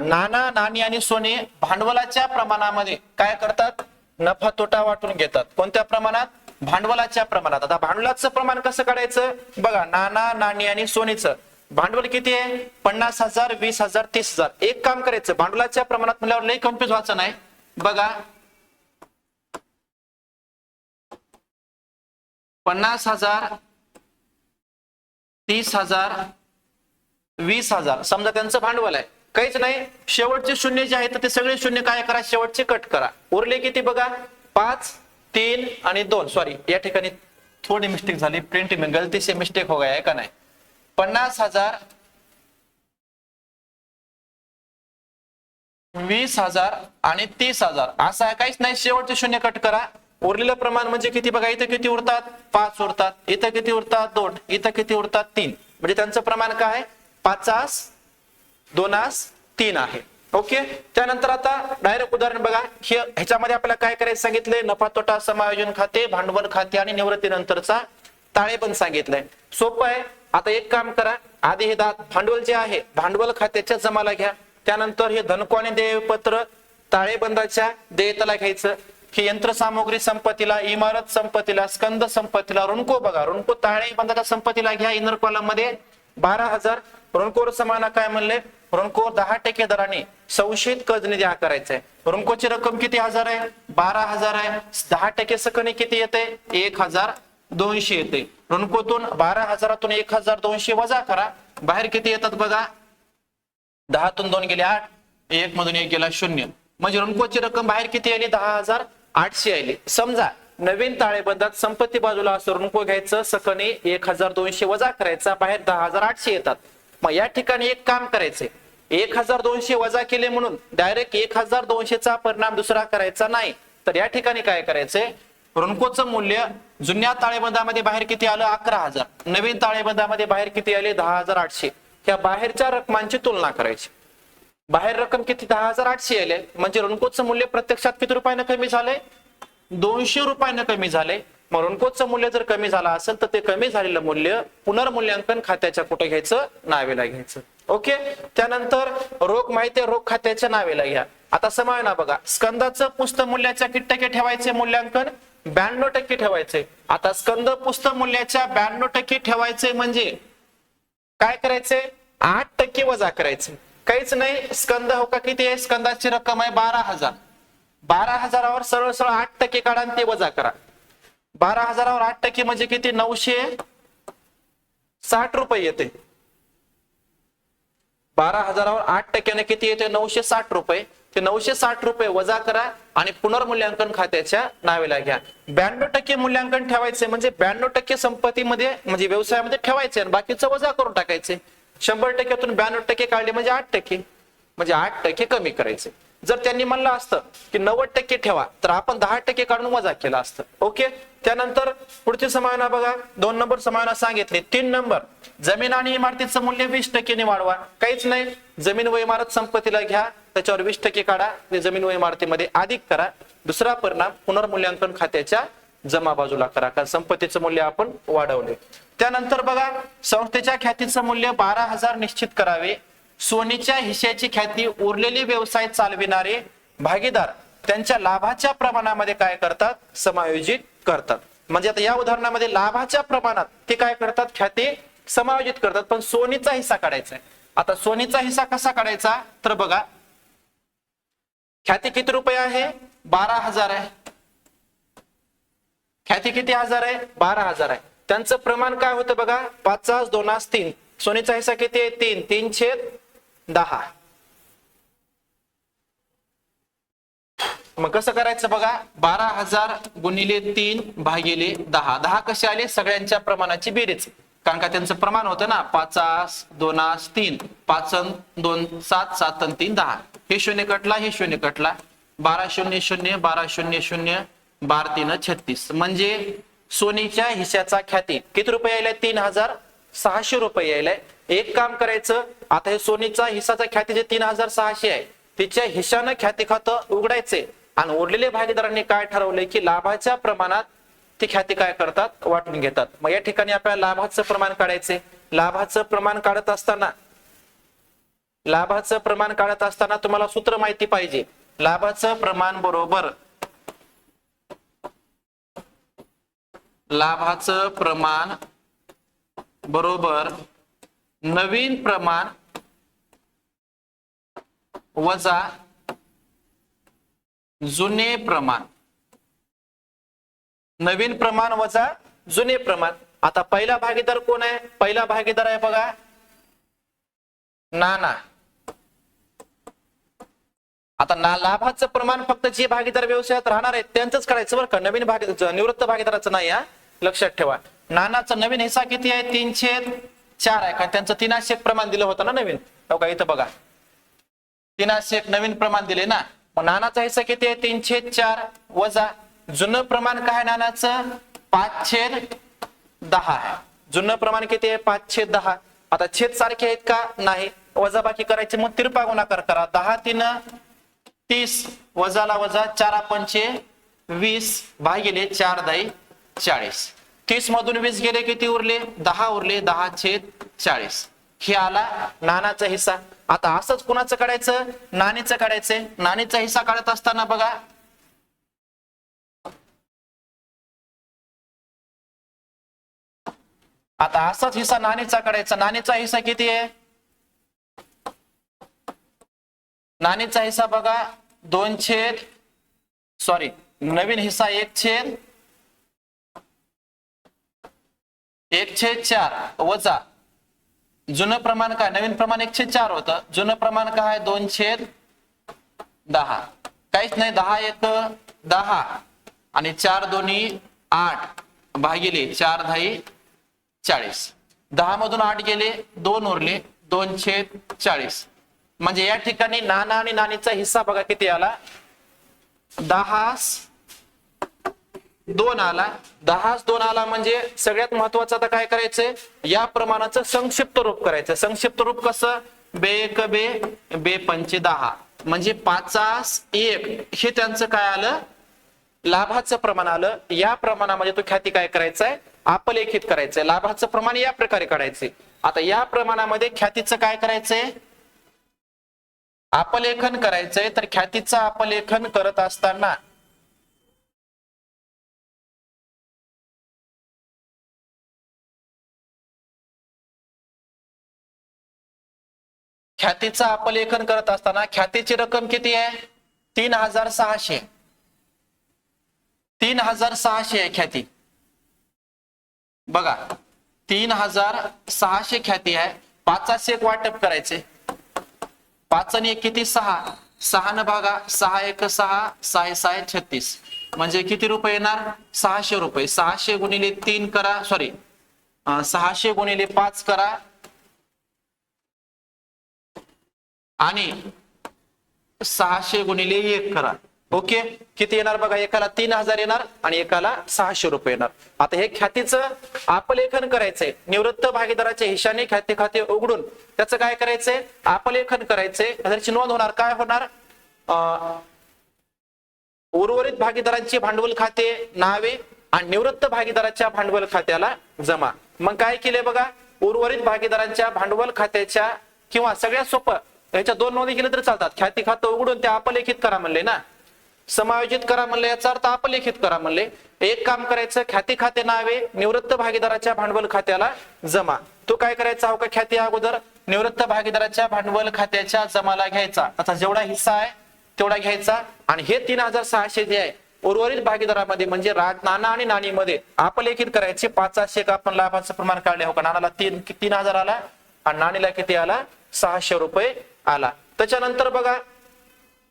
नाना नानी आणि सोनी भांडवलाच्या प्रमाणामध्ये काय करतात? नफा तोटा वाटून घेतात. कोणत्या प्रमाणात? भांडवलाच्या प्रमाणात. आता भांडवलाचं प्रमाण कसं काढायचं बघा. नाना नानी आणि सोनीचं भांडवल किती आहे? 50,000 20,000 30,000. एक काम करायचं, भांडवलाच्या प्रमाणात म्हणल्यावर लई कन्फ्युज व्हायचं नाही. बघा 50,000 30,000 20,000 समजा त्यांचं भांडवल आहे. काहीच नाही, शेवटचे शून्य जे आहेत ते सगळे शून्य काय करा? शेवटचे कट करा. उरले किती बघा? 5 3 आणि 2. सॉरी, या ठिकाणी थोडी मिस्टेक झाली. प्रिंट में गलती से मिस्टेक हो गया है का नाही? 50,000 20,000 आणि 30,000 असं आहे. काहीच नाही, शेवटचे शून्य कट करा. उरलेलं प्रमाण म्हणजे किती बघा? इथं किती उरतात? 5 उरतात. इथं किती उरतात? 2. इथं किती उरतात? 3. म्हणजे त्यांचं प्रमाण काय आहे? 5 2 3 आहे. ओके. त्यानंतर आता डायरेक्ट उदाहरण बघा. ह्याच्यामध्ये आपल्याला काय करायचं सांगितलंय? नफा तोटा समायोजन खाते, भांडवल खाते आणि निवृत्तीनंतरचा ताळेबंद सांगितलंय. सोपं आहे. आता एक काम करा, आधी हे भांडवल जे आहे भांडवल खात्याच्या जमाला घ्या. त्यानंतर हे धनको आणि देयपत्र ताळेबंदाच्या देयताला घ्यायचं. ही यंत्रसामुग्री संपत्तीला, इमारत संपत्तीला, स्कंद संपत्तीला, ऋणको बघा. ऋणको ताळेबंदाच्या संपत्तीला घ्या. इनर कॉलम मध्ये 12,000. ऋणकोर समाना काय म्हणले? ऋणकोर 10% दराने संशयित कर्ज निधी करायचंय. ऋणकोची रक्कम किती हजार आहे? 12,000 आहे. 10% सकने किती येते? 1,200 येते. ऋणकोतून 12,000तून 1,200 वजा करा. बाहेर किती येतात बघा? 10 तून 2 गेले 8, 1 मधून 1 गेला 0. म्हणजे ऋणकोची रक्कम बाहेर किती आली? 10,800 आली. समजा नवीन ताळेबंदात संपत्ती बाजूला असं ऋणको घ्यायचं, सकने 1,200 वजा करायचा, बाहेर 10,800 येतात. मग या ठिकाणी एक काम करायचे, 1,200 वजा केले म्हणून डायरेक्ट 1,200चा परिणाम दुसरा करायचा नाही. तर या ठिकाणी काय करायचंय? ऋणकोचं मूल्य जुन्या ताळेबंदामध्ये बाहेर किती आलं 11,000, नवीन ताळेबंदामध्ये बाहेर किती आले 10,800. ह्या बाहेरच्या रकमांची तुलना करायची. बाहेर रक्कम किती 10,800 आले, म्हणजे ऋणकोचं मूल्य प्रत्यक्षात किती रुपयानं कमी झालंय 200 रुपयानं कमी झालंय. मग ऋणकोचं मूल्य जर कमी झालं असेल तर ते कमी झालेलं मूल्य पुनर्मूल्यांकन खात्याच्या कुठे घ्यायचं नावेला घ्यायचं. ओके. त्यानंतर रोख माहिती रोख खात्याच्या नावेला घ्या. आता समायोना बघा, स्कंदाचं पुस्तक मूल्याच्या किती टक्के ठेवायचे मूल्यांकन 92% ठेवायचे. आता स्कंद पुस्तक मूल्याच्या 92% ठेवायचे म्हणजे काय करायचे 8% वजा करायचे. काहीच नाही, स्कंद हो का किती आहे, स्कंदाची रक्कम आहे 12,000. 12,000वर सरळ सरळ 8% काढा आणि ते वजा करा. 12,000वर 8% म्हणजे किती 960 रुपये येते. 12,000वर 8%ने किती येते 960 रुपये. ते 960 रुपये वजा करा आणि पुनर्मूल्यांकन खात्याच्या नावेला घ्या. 92% मूल्यांकन ठेवायचे म्हणजे 92% संपत्तीमध्ये म्हणजे व्यवसायामध्ये ठेवायचे आणि बाकीचं वजा करून टाकायचे. 100%तून 92% काढले म्हणजे 8%, म्हणजे 8% कमी करायचे. जर त्यांनी म्हणलं असतं की 90% ठेवा तर आपण 10% काढून वजा केलं असतं. ओके. त्यानंतर पुढची समायोना बघा, 2 नंबर समायोना सांगितले. 3 नंबर, जमीन आणि इमारतीचं मूल्य 20% वाढवा. काहीच नाही, जमीन व इमारत संपत्तीला घ्या, त्याच्यावर 20% काढा, ते जमीन व इमारतीमध्ये अधिक करा. दुसरा परिणाम पुनर्मूल्यांकन खात्याच्या जमा बाजूला करा, कारण संपत्तीचं मूल्य आपण वाढवले. त्यानंतर बघा, संस्थेच्या ख्यातीचं मूल्य 12,000 निश्चित करावे. सोनीच्या हिश्श्याची ख्याती उरलेले व्यवसाय चालविणारे भागीदार त्यांच्या लाभाच्या प्रमाणामध्ये काय करतात समायोजित करतात. म्हणजे आता या उदाहरणामध्ये लाभाच्या प्रमाणात ते काय करतात ख्याती समायोजित करतात, पण सोनीचा हिस्सा काढायचा आहे. आता सोनीचा हिस्सा कसा काढायचा तर बघा, ख्याती किती रुपये आहे 12,000 आहे. ख्याती किती हजार आहे 12,000 आहे. त्यांचं प्रमाण काय होतं बघा 5/2/3. सोनीचा हिस्सा किती आहे 3/10. मग कसं करायचं बघा 12,000 गुणिले 3 भागिले 10. 10 कसे आले सगळ्यांच्या प्रमाणाची बेरीज, कारण का त्यांचं प्रमाण होतं ना 5/2/3. 5/2 7, 7/3 10. हे शून्य कटला, हे शून्य कटला. 12/0 12/0 12/3 36. म्हणजे सोनीच्या हिश्श्याचा ख्याती किती रुपये यायला 3,600 रुपये यायला. एक काम करायचं, आता हे सोनीचा हिस्साचा ख्याती जे 3,600 आहे तिच्या हिश्शानं ख्याती खातं उघडायचे आणि उरलेल्या भागीदारांनी काय ठरवलंय की लाभाच्या प्रमाणात ती ख्याती काय करतात वाटून घेतात. मग या ठिकाणी आपल्याला लाभाचं प्रमाण काढायचे. लाभाचं प्रमाण काढत असताना तुम्हाला सूत्र माहिती पाहिजे. लाभाचं प्रमाण बरोबर नवीन प्रमाण वजा जुने प्रमाण. नवीन प्रमाण वजा जुने प्रमाण. आता पहिला भागीदार कोण आहे, पहिला भागीदार आहे बघा नाना. आता लाभाचं प्रमाण फक्त जे भागीदार व्यवसायात राहणार आहेत त्यांचंच करायचं बरं का, नवीन निवृत्त भागीदाराचं नाही. लक्षात ठेवा. नानाचा नवीन हिस्सा किती आहे 3/4 आहे, कारण त्यांचं 3/8 प्रमाण दिलं होतं ना नवीन. हो का, इथं बघा 3/8 नवीन प्रमाण दिले ना. मग नानाचा हिस्सा किती आहे 3/4 वजा जुनं प्रमाण काय नानाचं 5/10 आहे. जुनं प्रमाण किती आहे 5/10. आता छेद सारखे आहेत का नाही, वजा बाकी करायचे. मग तिरपा गुणाकार करा. 10×3 30 वजाला वजा 4×5 20 भागिले 4×10 40. 30 मधून 20 गेले किती उरले 10 उरले. 10/40 हे आला नानाचा हिस्सा. आता असंच कुणाचं काढायचं नानीचं काढायचंय. नानीचा हिस्सा काढत असताना बघा आता असाच हिस्सा नानीचा काढायचा. नानीचा हिस्सा किती आहे, नानीचा हिस्सा बघा 2/, नवीन हिस्सा 1/4 वजा जुनं प्रमाण काय, नवीन प्रमाण 1/4 होतं. जुनं प्रमाण काय 2/10. काहीच नाही. 10×1 10 आणि 4×2 8 भागिले 4×10 40. 10 मधून 8 गेले 2 उरले. 2/40. म्हणजे या ठिकाणी नाना आणि नानीचा हिस्सा बघा किती आला 10 2 आला, 10 2 आला म्हणजे सगळ्यात महत्वाचं आता काय करायचंय, या प्रमाणाचं संक्षिप्त रूप करायचं. संक्षिप्त रूप कसं, बे एक बे, बे पंचे 10 म्हणजे 50 हे त्यांचं काय आलं, लाभाचं प्रमाण आलं. या प्रमाणामध्ये तो ख्याती काय करायचंय, अपलेखित करायचंय. लाभाचं प्रमाण या प्रकारे काढायचंय. आता या प्रमाणामध्ये ख्यातीचं काय करायचंय, अपलेखन करायचंय. तर ख्यातीचं अपलेखन करत असताना ख्यातीची रक्कम किती आहे, 3600. 3600 आहे ख्याती. बघा 3600 ख्याती आहे. 5 एक वाटप करायचे. 5 आणि 1 किती, 6. 6 न भागा, 6 1 6, 6 6 36 म्हणजे किती रुपये येणार, 600 रुपये. 600 गुणिले 3 करा, सॉरी 600 गुणिले 5 करा आणि 600 गुणिले 1 करा. ओके, किती येणार बघा, एकाला 3000 येणार आणि एकाला 600 रुपये येणार. आता हे ख्यातीचं अपलेखन करायचंय. निवृत्त भागीदाराच्या हिशाने ख्याती खाते उघडून त्याचं काय करायचंय, अपलेखन करायचंय. त्याची नोंद होणार, काय होणार, उर्वरित भागीदारांची भांडवल खाते नावे आणि निवृत्त भागीदाराच्या भांडवल खात्याला जमा. मग काय केले बघा, उर्वरित भागीदारांच्या भांडवल खात्याच्या, किंवा सगळ्यात सोपं याच्या 2 नोंदी केल्या तर चालतात. ख्याती खातं उघडून त्या अपलेखित करा म्हणले ना, समायोजित करा म्हणले, याचा अर्थ अपलेखित करा म्हणले. एक काम करायचं, ख्याती खाते नावे निवृत्त भागीदाराच्या भांडवल खात्याला जमा. तो काय करायचा, हो का, ख्याती अगोदर निवृत्त भागीदाराच्या भांडवल खात्याच्या जमाला घ्यायचा. आता जेवढा हिस्सा आहे तेवढा घ्यायचा आणि हे 3600 जे आहे उर्वरित भागीदारामध्ये म्हणजे नाना आणि नानीमध्ये अपलेखित करायचे. 5 आपण लाभाचं प्रमाण काढले, हो का, नानाला 3000 आला आणि नानीला किती आला, 600 रुपये आला. त्याच्यानंतर बघा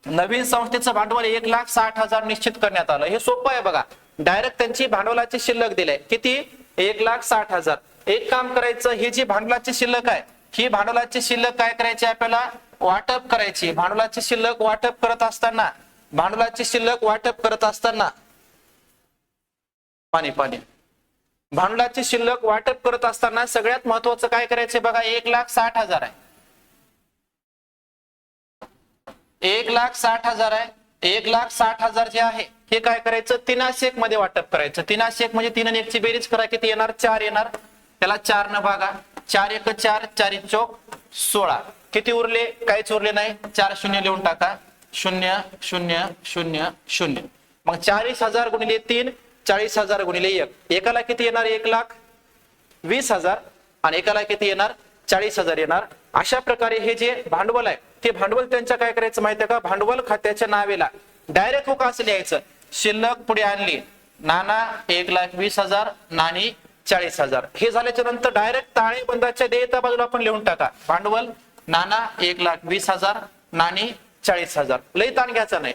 नवीन संस्थेचं भांडवल 1,60,000 निश्चित करण्यात आलं. हे सोपं आहे बघा, डायरेक्ट त्यांची भांडवलाची शिल्लक दिली किती, 1,60,000. एक काम करायचं, ही जी भांडवलाची शिल्लक आहे, ही भांडवलाची शिल्लक काय करायची, आपल्याला वाटप करायची. भांडवलाची शिल्लक वाटप करत असताना भांडवलाची शिल्लक वाटप करत असताना सगळ्यात महत्वाचं काय करायचं बघा, 1,60,000 आहे. 1,60,000 आहे. 1,60,000 जे आहे हे काय करायचं, 3/1 मध्ये वाटप करायचं. 3/1 म्हणजे 3 आणि 1 ची बेरीज करा, किती येणार, 4 येणार. त्याला 4 न भागा, 4 1 4, 4 1 16. किती उरले, काहीच उरले नाही. 4 0 लिहून टाका, 0 0 0 0. मग 40,000 गुणिले 3, 40,000 गुणिले 1, एकाला किती येणार, 1,20,000 आणि एकाला किती येणार, 40,000 येणार. अशा प्रकारे हे जे भांडवल आहे ते भांडवल त्यांच्या काय करायचं माहितीये का, भांडवल खात्याच्या नावेला डायरेक्ट होका असं लिहायचं. शिल्लक पुढे आणली, नाना 1,20,000, नानी 40,000. हे झाल्याच्या नंतर डायरेक्ट ताळेबंदाच्या देयता बाजूला आपण लिहून टाका, भांडवल नाना 1,20,000, नानी 40,000. लई ताण घ्यायचा नाही.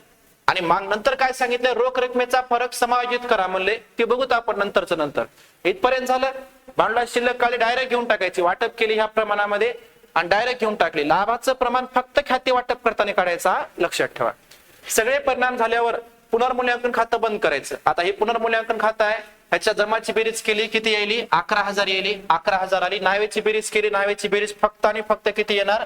आणि मग नंतर काय सांगितलं, रोख रकमेचा फरक समायोजित करा म्हणले, ते बघूत आपण नंतर. इथपर्यंत झालं. भांडवल शिल्लक काढली, डायरेक्ट घेऊन टाकायची. वाटप केली ह्या प्रमाणामध्ये आणि डायरेक्ट घेऊन टाकली. लाभाचं प्रमाण फक्त खाते वाटप करताना काढायचा, लक्षात ठेवा. सगळे परिणाम झाल्यावर पुनर्मूल्यांकन खातं बंद करायचं. आता हे पुनर्मूल्यांकन खातं आहे, ह्याच्या जमाची बेरीज केली, किती येईल, 11,000 येईल. 11,000 आली. नावेची बेरीज केली, नावेची बेरीज फक्त आणि फक्त किती येणार,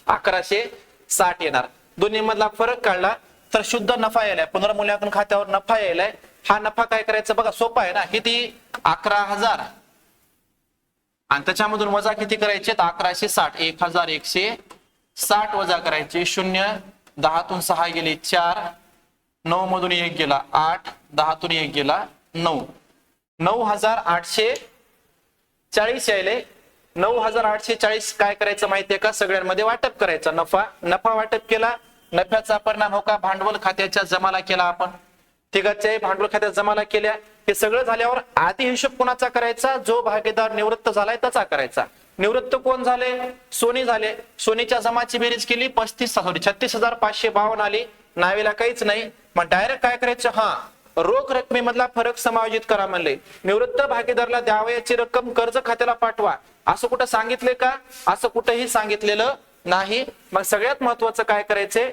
1160 येणार. दोन्ही मधला फरक काढला तर शुद्ध नफा यायलाय. पुनर्मूल्यांकन खात्यावर नफा यायलाय. हा नफा काय करायचा बघा, सोपा आहे ना, किती 11,000 आणि त्याच्यामधून वजा किती करायचे, 1160. 1,160 वजा करायचे. 0 10 6 गेले 4, 9 मधून 1 गेला 8, 10 1 गेला 9. 9,840 यायले. 9,840 काय करायचं माहितीये का, सगळ्यांमध्ये वाटप करायचं. नफा वाटप केला. नफ्याचा परिणाम हो का, भांडवल खात्याच्या जमाला केला. आपण तिघांच्याही भांडवल खात्यात जमाला केल्या. हे सगळं झाल्यावर आधी हिशोब कोणाचा करायचा, जो भागीदार निवृत्त झालाय त्याचा करायचा. निवृत्त कोण झाले, सोनी झाले. सोनीच्या जमाची बेरीज केली, 36,552 आली. नावेला काहीच नाही. मग डायरेक्ट काय करायचं, रोख रकमेमधला फरक समायोजित करा म्हणले. निवृत्त भागीदाराला द्यावयाची रक्कम कर्ज खात्याला पाठवा, असं कुठं सांगितले का, असं कुठेही सांगितलेलं नाही. मग सगळ्यात महत्वाचं काय करायचंय,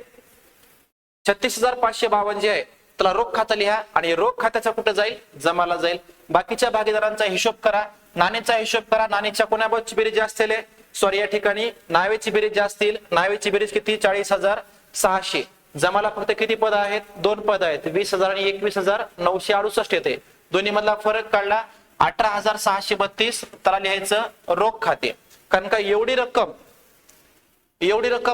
36,552 जे आहे त्याला रोख खातं लिहा आणि रोख खात्याचा कुठे जाईल, जमाला जाईल. बाकीच्या भागीदारांचा हिशोब करा, नाणेचा हिशोब करा. नाणेच्या कोणाची बेरीज जास्त आहे, सॉरी या ठिकाणी नावेची बेरीज जास्त येईल. नावेची बेरीज किती, 40,600. जमाला फक्त किती पद आहेत, 2 पद आहेत, 20,000 आणि 21,968 येते. दोन्ही मधला फरक काढला 18,632. त्याला लिहायचं रोख खाते. कारण का एवढी रक्कम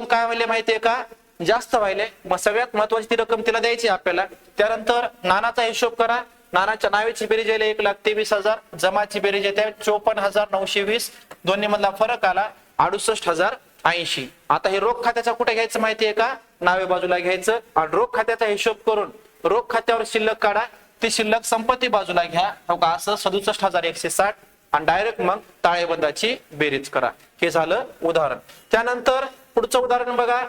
काय व्हायला माहितीये का, जास्त व्हायले. मग सगळ्यात महत्वाची ती रक्कम तिला द्यायची आपल्याला. त्यानंतर नानाचा हिशोब करा. नानाच्या नावेची बेरीज येईल 1,23,000. जमाची बेरीज येते 54,920. दोन्ही मधला फरक आला 68,080. आता हे रोख खात्याचा कुठे घ्यायचं माहितीये का, नावे बाजूला घ्यायचं आणि रोख खात्याचा हिशोब करून रोख खात्यावर शिल्लक काढा. ती शिल्लक संपत्ती बाजूला घ्या. हो का, असं 67,160 आणि डायरेक्ट मग ताळेबंदाची बेरीज करा. हे झालं उदाहरण. त्यानंतर पुढचं उदाहरण बघा,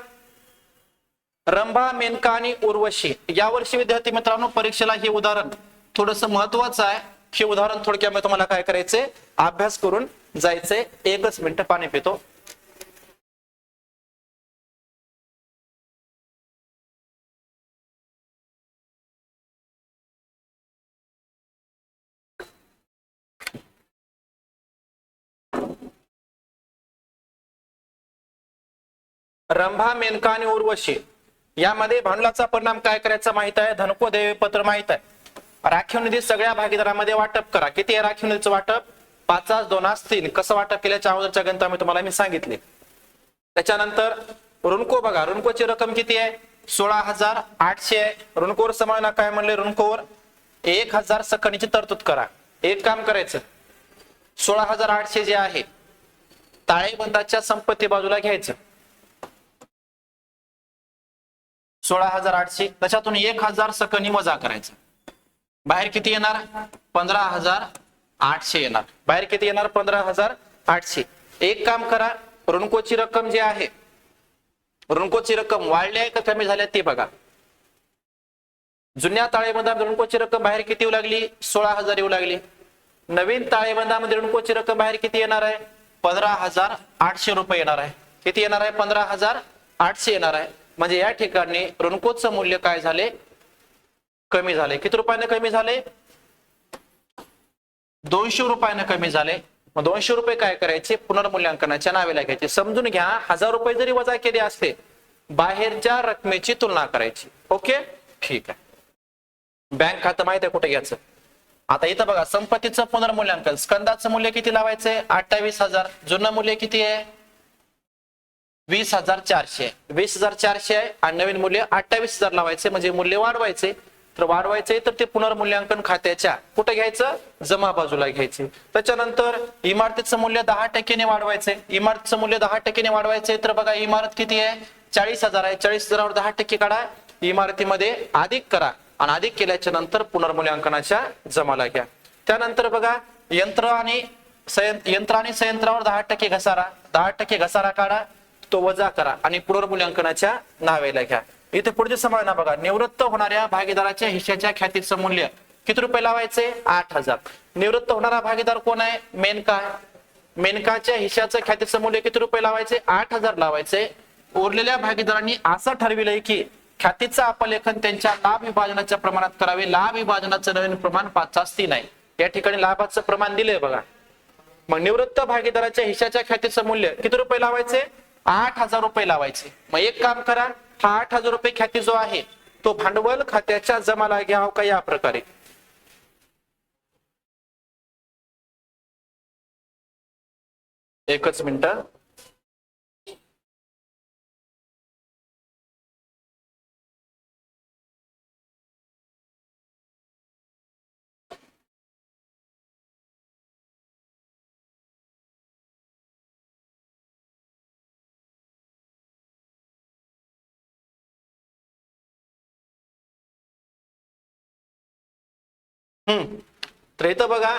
रंभा, मेनका आणि उर्वशी. यावर्षी विद्यार्थी मित्रांनो परीक्षेला हे उदाहरण थोडस महत्वाचं आहे. हे उदाहरण थोडक्यात तुम्हाला काय करायचंय, अभ्यास करून जायचंय. 1 मिनिट पाणी पितो. रंभा, मेनका आणि उर्वशी यामध्ये भांडवलाचा परिणाम काय करायचा माहित आहे, धनको देय पत्र माहित आहे. राखीव निधी सगळ्या भागीदारांमध्ये वाटप करा. किती आहे राखीव निधीचं वाटप, 5-2-3. कसं वाटप केल्याच्या अगोदरच्या गणितामध्ये तुम्हाला सांगितले. त्याच्यानंतर ऋणको बघा, ऋणकोची रक्कम किती आहे, 16,800 आहे. ऋणकोवर समाना काय म्हणले, ऋणकोवर 1,000 सकणीची तरतूद करा. एक काम करायचं, 16,800 जे आहे ताळेबंदाच्या संपत्ती बाजूला घ्यायचं. 16,800 त्याच्यातून 1,000 सकणी वजा करायचं. बाहेर किती येणार, 15,800 येणार. बाहेर किती येणार, 15,800. एक काम करा, ऋणकोची रक्कम जी आहे, ऋणकोची रक्कम वाढली आहे का कमी झाली ते बघा. जुन्या ताळेबंदामध्ये ऋणकोची रक्कम बाहेर किती येऊ लागली, 16,000 येऊ लागली. नवीन ताळेबंदामध्ये ऋणकोची रक्कम बाहेर किती येणार आहे, 15,800 रुपये येणार आहे. किती येणार आहे, 15,800 येणार आहे. म्हणजे या ठिकाणी ऋणकोचं मूल्य काय झाले, कमी झाले. किती रुपयाने कमी झाले, 200 रुपयाने कमी झाले. मग 200 रुपये काय करायचे, पुनर्मूल्यांकनाच्या नावेला घ्यायचे. समजून घ्या, 1,000 रुपये जरी वजा केले असते, बाहेरच्या रकमेची तुलना करायची. ओके, ठीक आहे. बँक खातं माहित आहे कुठे घ्यायचं. आता इथं बघा, संपत्तीचं पुनर्मूल्यांकन, स्कंदाचं मूल्य किती लावायचंय, 28,000. जुनं मूल्य किती आहे, 20,400. 20,400 आहे आणि नवीन मूल्य 28,000 लावायचे. म्हणजे मूल्य वाढवायचे. तर वाढवायचे तर ते पुनर्मूल्यांकन खात्याच्या कुठे घ्यायचं, जमा बाजूला घ्यायचे. त्याच्यानंतर इमारतीचं मूल्य 10% वाढवायचे. इमारतीचं मूल्य 10% वाढवायचे. तर बघा, इमारत किती आहे, 40,000 आहे. 40,000वर 10% काढा, इमारतीमध्ये अधिक करा आणि अधिक केल्याच्या नंतर पुनर्मूल्यांकनाच्या जमाला घ्या. त्यानंतर बघा, यंत्र आणि संयंत्रावर 10% घसारा. 10% घसारा काढा, तो वजा करा आणि पुनर्मूल्यांकनाच्या नावेला घ्या. इथे पुढचे समाधान बघा, निवृत्त होणाऱ्या भागीदाराच्या हिश्श्याच्या ख्यातीचं मूल्य किती रुपये लावायचे, 8,000. निवृत्त होणारा भागीदार कोण आहे, मेनका. मेनकाच्या हिश्श्याचं ख्यातीचं मूल्य किती रुपये लावायचे, 8,000 लावायचे. उरलेल्या भागीदारांनी असं ठरविलंय की ख्यातीचं अपलेखन त्यांच्या लाभ विभाजनाच्या प्रमाणात करावे. लाभ विभाजनाचं नवीन प्रमाण 5/3 आहे. या ठिकाणी लाभाचं प्रमाण दिलंय बघा. मग निवृत्त भागीदाराच्या हिश्श्याच्या ख्यातीचं मूल्य किती रुपये लावायचे, 8,000 रुपये लावायचे. मग एक काम करा, हा 8,000 रुपये ख्याती जो आहे तो भांडवल खात्याच्या जमाला घ्यावा का, या प्रकारे. एकच मिनिट. तर इथं बघा,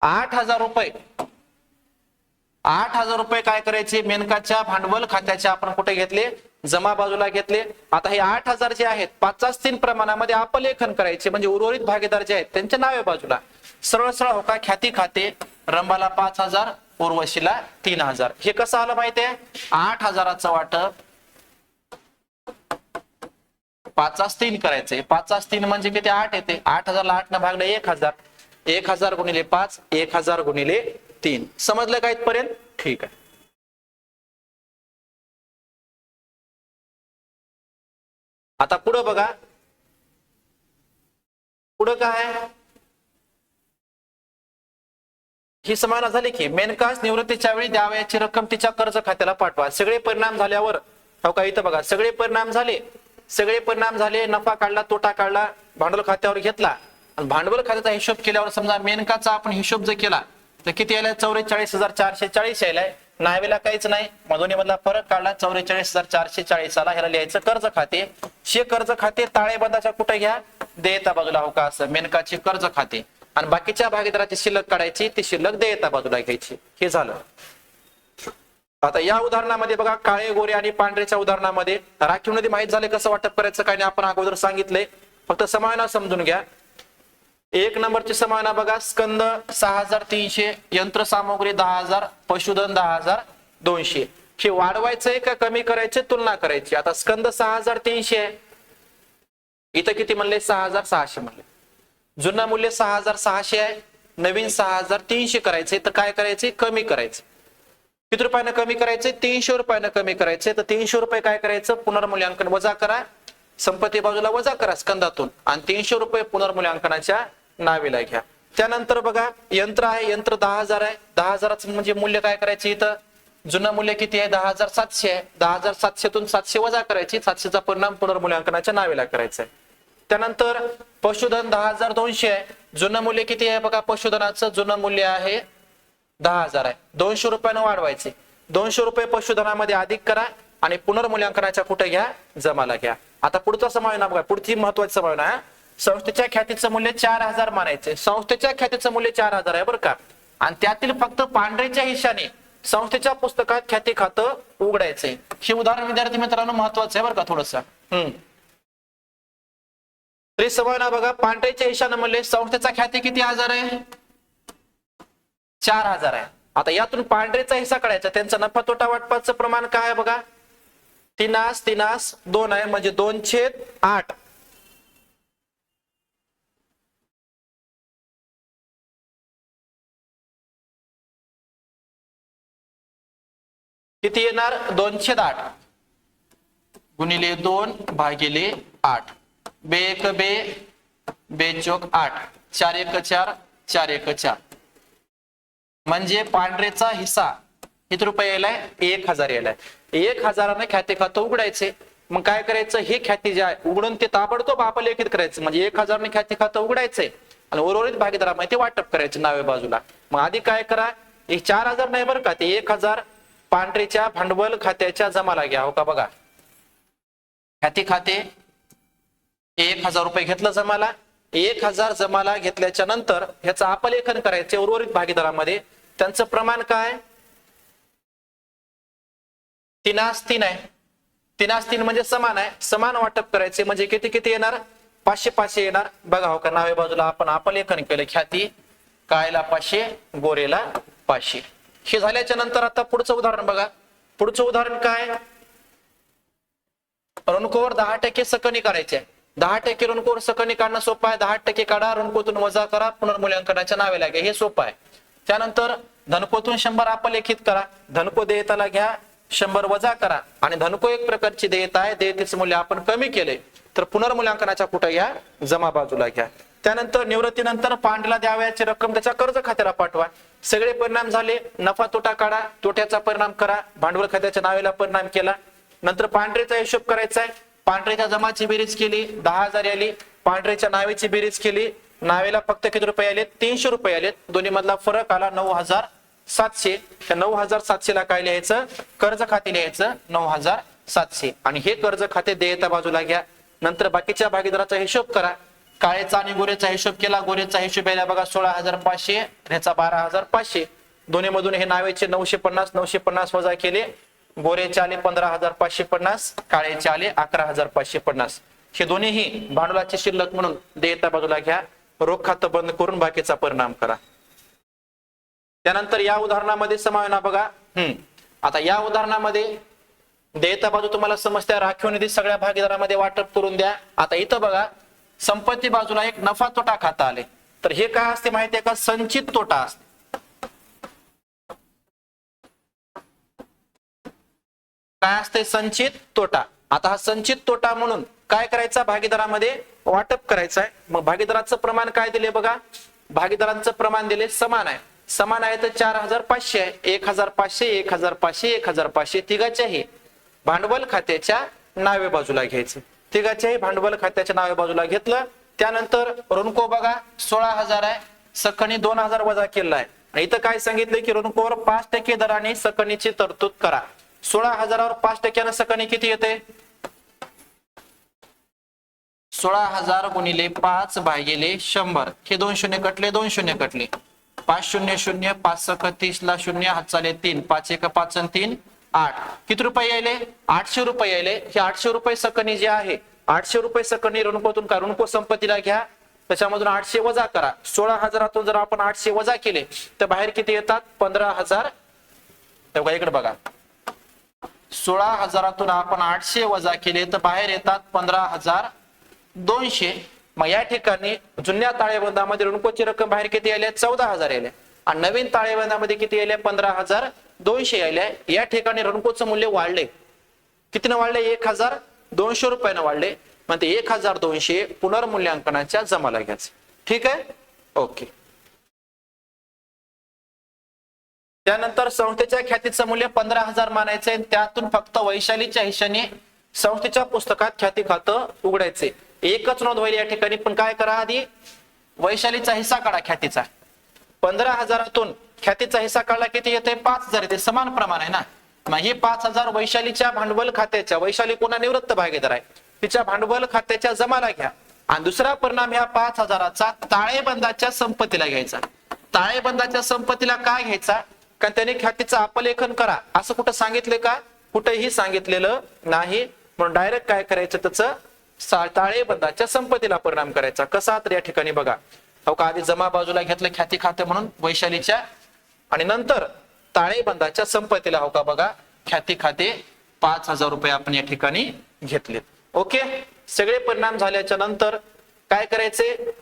8,000 रुपये, 8,000 रुपये काय करायचे, मेनकाच्या भांडवल खात्याच्या आपण कुठे घेतले, जमा बाजूला घेतले. आता हे 8,000 जे आहेत 5/3 प्रमाणामध्ये अपलेखन करायचे. म्हणजे उर्वरित भागीदार जे आहेत त्यांच्या नावे बाजूला. सरळ सरळ हो का, ख्याती खाते, रंभाला 5,000, उर्वशीला 3,000. हे कसं आलं माहितीये, 8,000चं वाटप 5 3 करायचंय. 5 3 म्हणजे किती? 8 येते. 8000 ला 8 न भागलं 1000. 1000 गुणिले 5, 1000 गुणिले 3. समजलं का इथपर्यंत? ठीक आहे. आता पुढं बघा, पुढं काय आहे? ही समाना झाली की मेनकास निवृत्तीच्या वेळी द्यावयाची रक्कम तिच्या कर्ज खात्याला पाठवा. सगळे परिणाम झाल्यावर हो का, इथं बघा सगळे परिणाम झाले. सगळे परिणाम झाले, नफा काढला, तोटा काढला, भांडवल खात्यावर घेतला आणि भांडवल खात्याचा हिशोब केल्यावर समजा मेनकाचा आपण हिशोब जर केला तर किती यायला? 44,440 यायलाय. नावेला काहीच नाही, दोन्ही मधला फरक काढला. 44,440 आला. ह्याला लिहायचं कर्ज खाते. हे कर्ज खाते ताळेबंदाच्या कुठे घ्या? देयता बाजूला हो का, असं मेनकाचे कर्ज खाते. आणि बाकीच्या भागीदाराची शिल्लक काढायची, ती शिल्लक देयता बाजूला घ्यायची. हे झालं. आता या उदाहरणामध्ये बघा, काळे गोरे आणि पांढरेच्या उदाहरणामध्ये राखीवमध्ये माहित झाले कसं वाटप करायचं काय नाही, आपण अगोदर सांगितलंय. फक्त समायना समजून घ्या. 1 नंबरची समायना बघा, स्कंद 6300, यंत्रसामुग्री 10,000, पशुधन 10,200. हे वाढवायचंय का कमी करायचे? तुलना करायची. आता स्कंद 6300 आहे, इथं किती म्हणले? 6600 म्हणले. जुनं मूल्य 6600 आहे, नवीन 6300 करायचे. तर काय करायचे? कमी करायचे. किती रुपयानं कमी करायचे? 300 रुपयानं कमी करायचे. तर 300 रुपये काय करायचं? पुनर्मूल्यांकन वजा करा, संपत्ती बाजूला वजा करा स्कंदातून, आणि 300 रुपये पुनर्मूल्यांकनाच्या नावेला घ्या. त्यानंतर बघा, यंत्र आहे, यंत्र 10,000 आहे. 10,000 म्हणजे मूल्य काय करायचे? इथं जुनं मूल्य किती आहे? 10,700 आहे. 10,700तून 700 वजा करायची. 700चा परिणाम पुनर्मूल्यांकनाच्या नावेला करायचा आहे. त्यानंतर पशुधन 10,200 आहे. जुनं मूल्य किती आहे? बघा, पशुधनाचं जुनं मूल्य आहे 10,000 आहे. 200 रुपयानं वाढवायचे. 200 रुपये पशुधनामध्ये अधिक करा आणि पुनर्मूल्यांकनाच्या कुठे घ्या? जमाला घ्या. आता पुढचा समायोजन बघा, पुढची महत्वाची समायोजन आहे. संस्थेच्या ख्यातीचं मूल्य 4,000 मानायचे. संस्थेच्या ख्यातीचं मूल्य 4,000 आहे बरं का, आणि त्यातील फक्त पांढरेच्या हिशाने संस्थेच्या पुस्तकात ख्याती खातं उघडायचंय. हे उदाहरण विद्यार्थी मित्रांनो महत्वाचं आहे बरं का थोडस. तरी समायोजन बघा, पांढरेच्या हिशाने म्हणले संस्थेचा ख्याती किती हजार आहे? 4,000 आहे. आता यातून पांढरेचा हिस्सा काढायचा. त्यांचा नफा तोटा वाटपाचं प्रमाण काय आहे बघा? 3/2 आहे, म्हणजे 2/8. किती येणार? 2/8 गुणिले 2 भागिले 8. बे 1 बे, बे चौक 8, 4 1 4, 4 1 4. म्हणजे पांढरेचा हिस्सा किती रुपये यायलाय? 1,000 यायलाय. 1,000ने ख्याती खातं उघडायचे. मग काय करायचं? हे ख्याती जे आहे उघडून ते ताबडतोब अपलेखित करायचं. म्हणजे 1,000ने ख्याती खातं उघडायचंय आणि उर्वरित भागीदारामध्ये वाटप करायचे नावे बाजूला. मग आधी काय करा? 4,000 नाही बरं का, ते 1,000 पांढरेच्या भांडवल खात्याच्या जमाला घ्या. हो का बघा, ख्याती खाते 1,000 रुपये घेतलं जमाला. 1,000 जमाला घेतल्याच्या नंतर ह्याचं अपलेखन करायचे उर्वरित भागीदारामध्ये. त्यांचं प्रमाण काय? 3/3 आहे. 3/3 म्हणजे समान आहे. समान वाटप करायचे. म्हणजे किती किती येणार? 500 येणार. बघा हो का, नावे बाजूला आपण अपलेखन केलं. ख्याती कायला 500, गोरेला 500. हे झाल्याच्या नंतर आता पुढचं उदाहरण बघा. पुढचं उदाहरण काय? ऋणकोवर 10% सकनी करायचे. 10% ऋणकोवर सकनी काढणं सोपं आहे. 10% काढा, ऋणकोतून वजा करा, पुनर्मूल्यांकनाच्या नावेला घ्या. हे सोपं आहे. त्यानंतर धनकोतून 100 अपलेखित करा. धनको देयताला घ्या, 100 वजा करा, आणि धनको एक प्रकारची देयता आहे. देयतेचं मूल्य आपण कमी केले तर पुनर्मूल्यांकनाच्या कुठे घ्या? जमा बाजूला घ्या. त्यानंतर निवृत्तीनंतर पांढरीला द्यावयाची रक्कम त्याच्या कर्ज खात्याला पाठवा. सगळे परिणाम झाले. नफा तोटा काढा, तोट्याचा परिणाम करा, भांडवल खात्याच्या नावेला परिणाम केला. नंतर पांढरेचा हिशोब करायचा आहे. पांढरेच्या जमाची बेरीज केली, 10,000 आली. पांढरेच्या नावेची बेरीज केली, नावेला फक्त किती रुपये आले? 300 रुपये आलेत. दोन्ही मधला फरक आला 9,700. त्या 9,700 ला काय लिहायचं? कर्ज खाते लिहायचं 9,700. आणि हे कर्ज खाते देयता बाजूला घ्या. नंतर बाकीच्या भागीदाराचा हिशोब करा. काळेचा आणि गोरेचा हिशोब केला. गोरेचा हिशोब यायला बघा 16,500, ह्याचा 12,500. दोन्ही मधून हे नावेचे 950 वजा केले. गोरेचे आले 15,550, काळेचे आले 11,550. हे दोन्हीही भांडवलाची शिल्लक म्हणून देयता बाजूला घ्या. रोख खातं बंद करून बाकीचा परिणाम करा. त्यानंतर या उदाहरणामध्ये समायोजन बघा. आता या उदाहरणामध्ये देयता बाजू तुम्हाला समजते, राखीव निधी सगळ्या भागीदारांमध्ये वाटप करून द्या. आता इथं बघा संपत्ती बाजूला एक नफा तोटा खाता आले, तर हे काय असते माहितीये का, संचित तोटा असते. काय असते, संचित तोटा. आता हा संचित तोटा म्हणून काय करायचा, भागीदारामध्ये वाटप करायचं आहे. मग भागीदाराचं प्रमाण काय दिले बघा, भागीदारांचं प्रमाण दिले समान आहे. समान आहे तर 4500 आहे. 1500 1500 1500 तिघाच्याही भांडवल खात्याच्या नावे बाजूला घ्यायचं. तिघाच्याही भांडवल खात्याच्या नावे बाजूला घेतलं. त्यानंतर ऋणको बघा 16,000 आहे, सकणी 2,000 वजा केला आहे. आणि इथं काय सांगितलं की ऋणकोवर 5% दराने सकणीची तरतूद करा. 16,000वर 5% सकणी किती येते, 16,000 गुणिले 5 भागिले 100. हे 2 शून्य कटले, 2 शून्य कटले, 5 शून्य शून्य, 5 सक 30 ला शून्य, हात चाले 3, 5 एक 5 आणि 3 8. किती रुपये यायले, 800 रुपये यायले. हे 800 रुपये सकणी जे आहे, 800 रुपये सकणी ऋणकोतून का, ऋणको संपत्तीला घ्या, त्याच्यामधून 800 वजा करा. 16,000तून जर आपण 800 वजा केले तर बाहेर किती येतात, 15,000. तेव्हा इकडे बघा, 16,000तून आपण 800 वजा केले तर बाहेर येतात 15,200. मग या ठिकाणी जुन्या ताळेबंदामध्ये ऋणकोची रक्कम बाहेर किती आली, 14,000 आल्या. आणि नवीन ताळेबंदामध्ये किती आले, 15,200 आल्या. या ठिकाणी ऋणकोचं मूल्य वाढले. कितीनं वाढले, 1,200 रुपयानं वाढले. मग ते 1,200 पुनर्मूल्यांकनाच्या जमाला घ्यायचं. ठीक आहे, ओके. त्यानंतर संस्थेच्या ख्यातीचं मूल्य 15,000 मानायचे आणि त्यातून फक्त वैशालीच्या हिशाने संस्थेच्या पुस्तकात ख्याती खातं उघडायचे. एकच नोंद होईल या ठिकाणी, पण काय करा, आधी वैशालीचा हिस्सा काढा ख्यातीचा. 15,000तून ख्यातीचा हिस्सा काढला किती येते, 5,000 येते. समान प्रमाण आहे ना. मग हे 5,000 वैशालीच्या भांडवल खात्याच्या, वैशाली कोणा निवृत्त भागीदार आहे, तिच्या भांडवल खात्याच्या जमाला घ्या. आणि दुसरा परिणाम ह्या 5,000चा ताळेबंदाच्या संपत्तीला घ्यायचा. ताळेबंदाच्या संपत्तीला काय घ्यायचा, कारण त्याने ख्यातीचं अपलेखन करा असं कुठं सांगितले का, कुठेही सांगितलेलं नाही. म्हणून डायरेक्ट काय करायचं, त्याचं ताळेबंदाच्या संपत्तीला परिणाम करायचा. कसा, तर या ठिकाणी बघा, हो का, आधी जमा बाजूला घेतलं ख्याती खाते म्हणून वैशालीच्या, आणि नंतर ताळेबंदाच्या संपत्तीला हो का बघा, ख्याती खाते 5,000 रुपये आपण या ठिकाणी घेतले. ओके, सगळे परिणाम झाल्याच्या नंतर काय करायचे,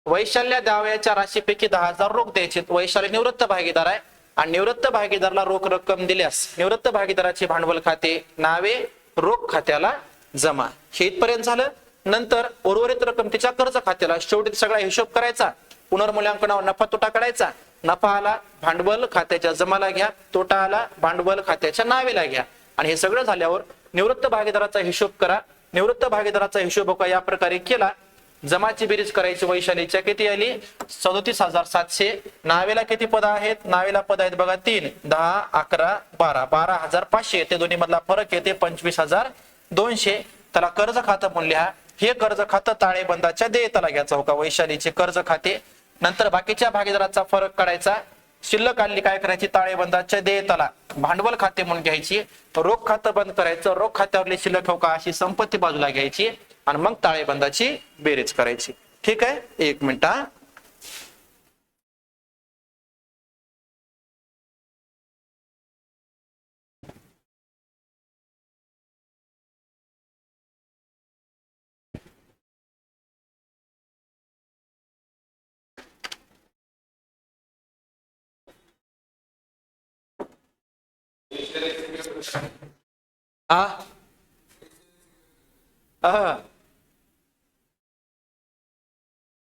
वैशाल्या द्यावयाच्या राशीपैकी 10,000 रोख द्यायचे. वैशाली निवृत्त भागीदार आहे आणि निवृत्त भागीदाराला रोख रक्कम दिल्यास निवृत्त भागीदाराचे भांडवल खाते नावे रोख खात्याला जमा. हे इथपर्यंत झालं. नंतर उर्वरित रक्कम तिच्या कर्ज खात्याला, शेवटी सगळा हिशोब करायचा. पुनर्मूल्यांकनावर नफा तोटा काढायचा. नफा आला भांडवल खात्याच्या जमाला घ्या, तोटा आला भांडवल खात्याच्या नावेला घ्या. आणि हे सगळं झाल्यावर निवृत्त भागीदाराचा हिशोब करा. निवृत्त भागीदाराचा हिशोब या प्रकारे केला. जमाची बेरीज करायची. वैशालीच्या किती आली, 37,700. नावेला किती पद आहेत, नावेला पद आहेत बघा 3, 10, 11, 12, 12,500 येते. दोन्ही मधला फरक येते 25,200. त्याला कर्ज खातं म्हणले. हे कर्ज खातं ताळेबंदाच्या देयताला घ्यायचं हो का, वैशालीचे कर्ज खाते. नंतर बाकीच्या भागीदाराचा फरक काढायचा. शिल्लक आली काय करायची, ताळेबंदाच्या देयताला भांडवल खाते म्हणून घ्यायची. रोख खातं बंद करायचं. रोख खात्यावरली शिल्लक हो का अशी संपत्ती बाजूला घ्यायची आणि मग ताळेबंदाची बेरीज करायची. ठीक आहे, 1 मिनिट.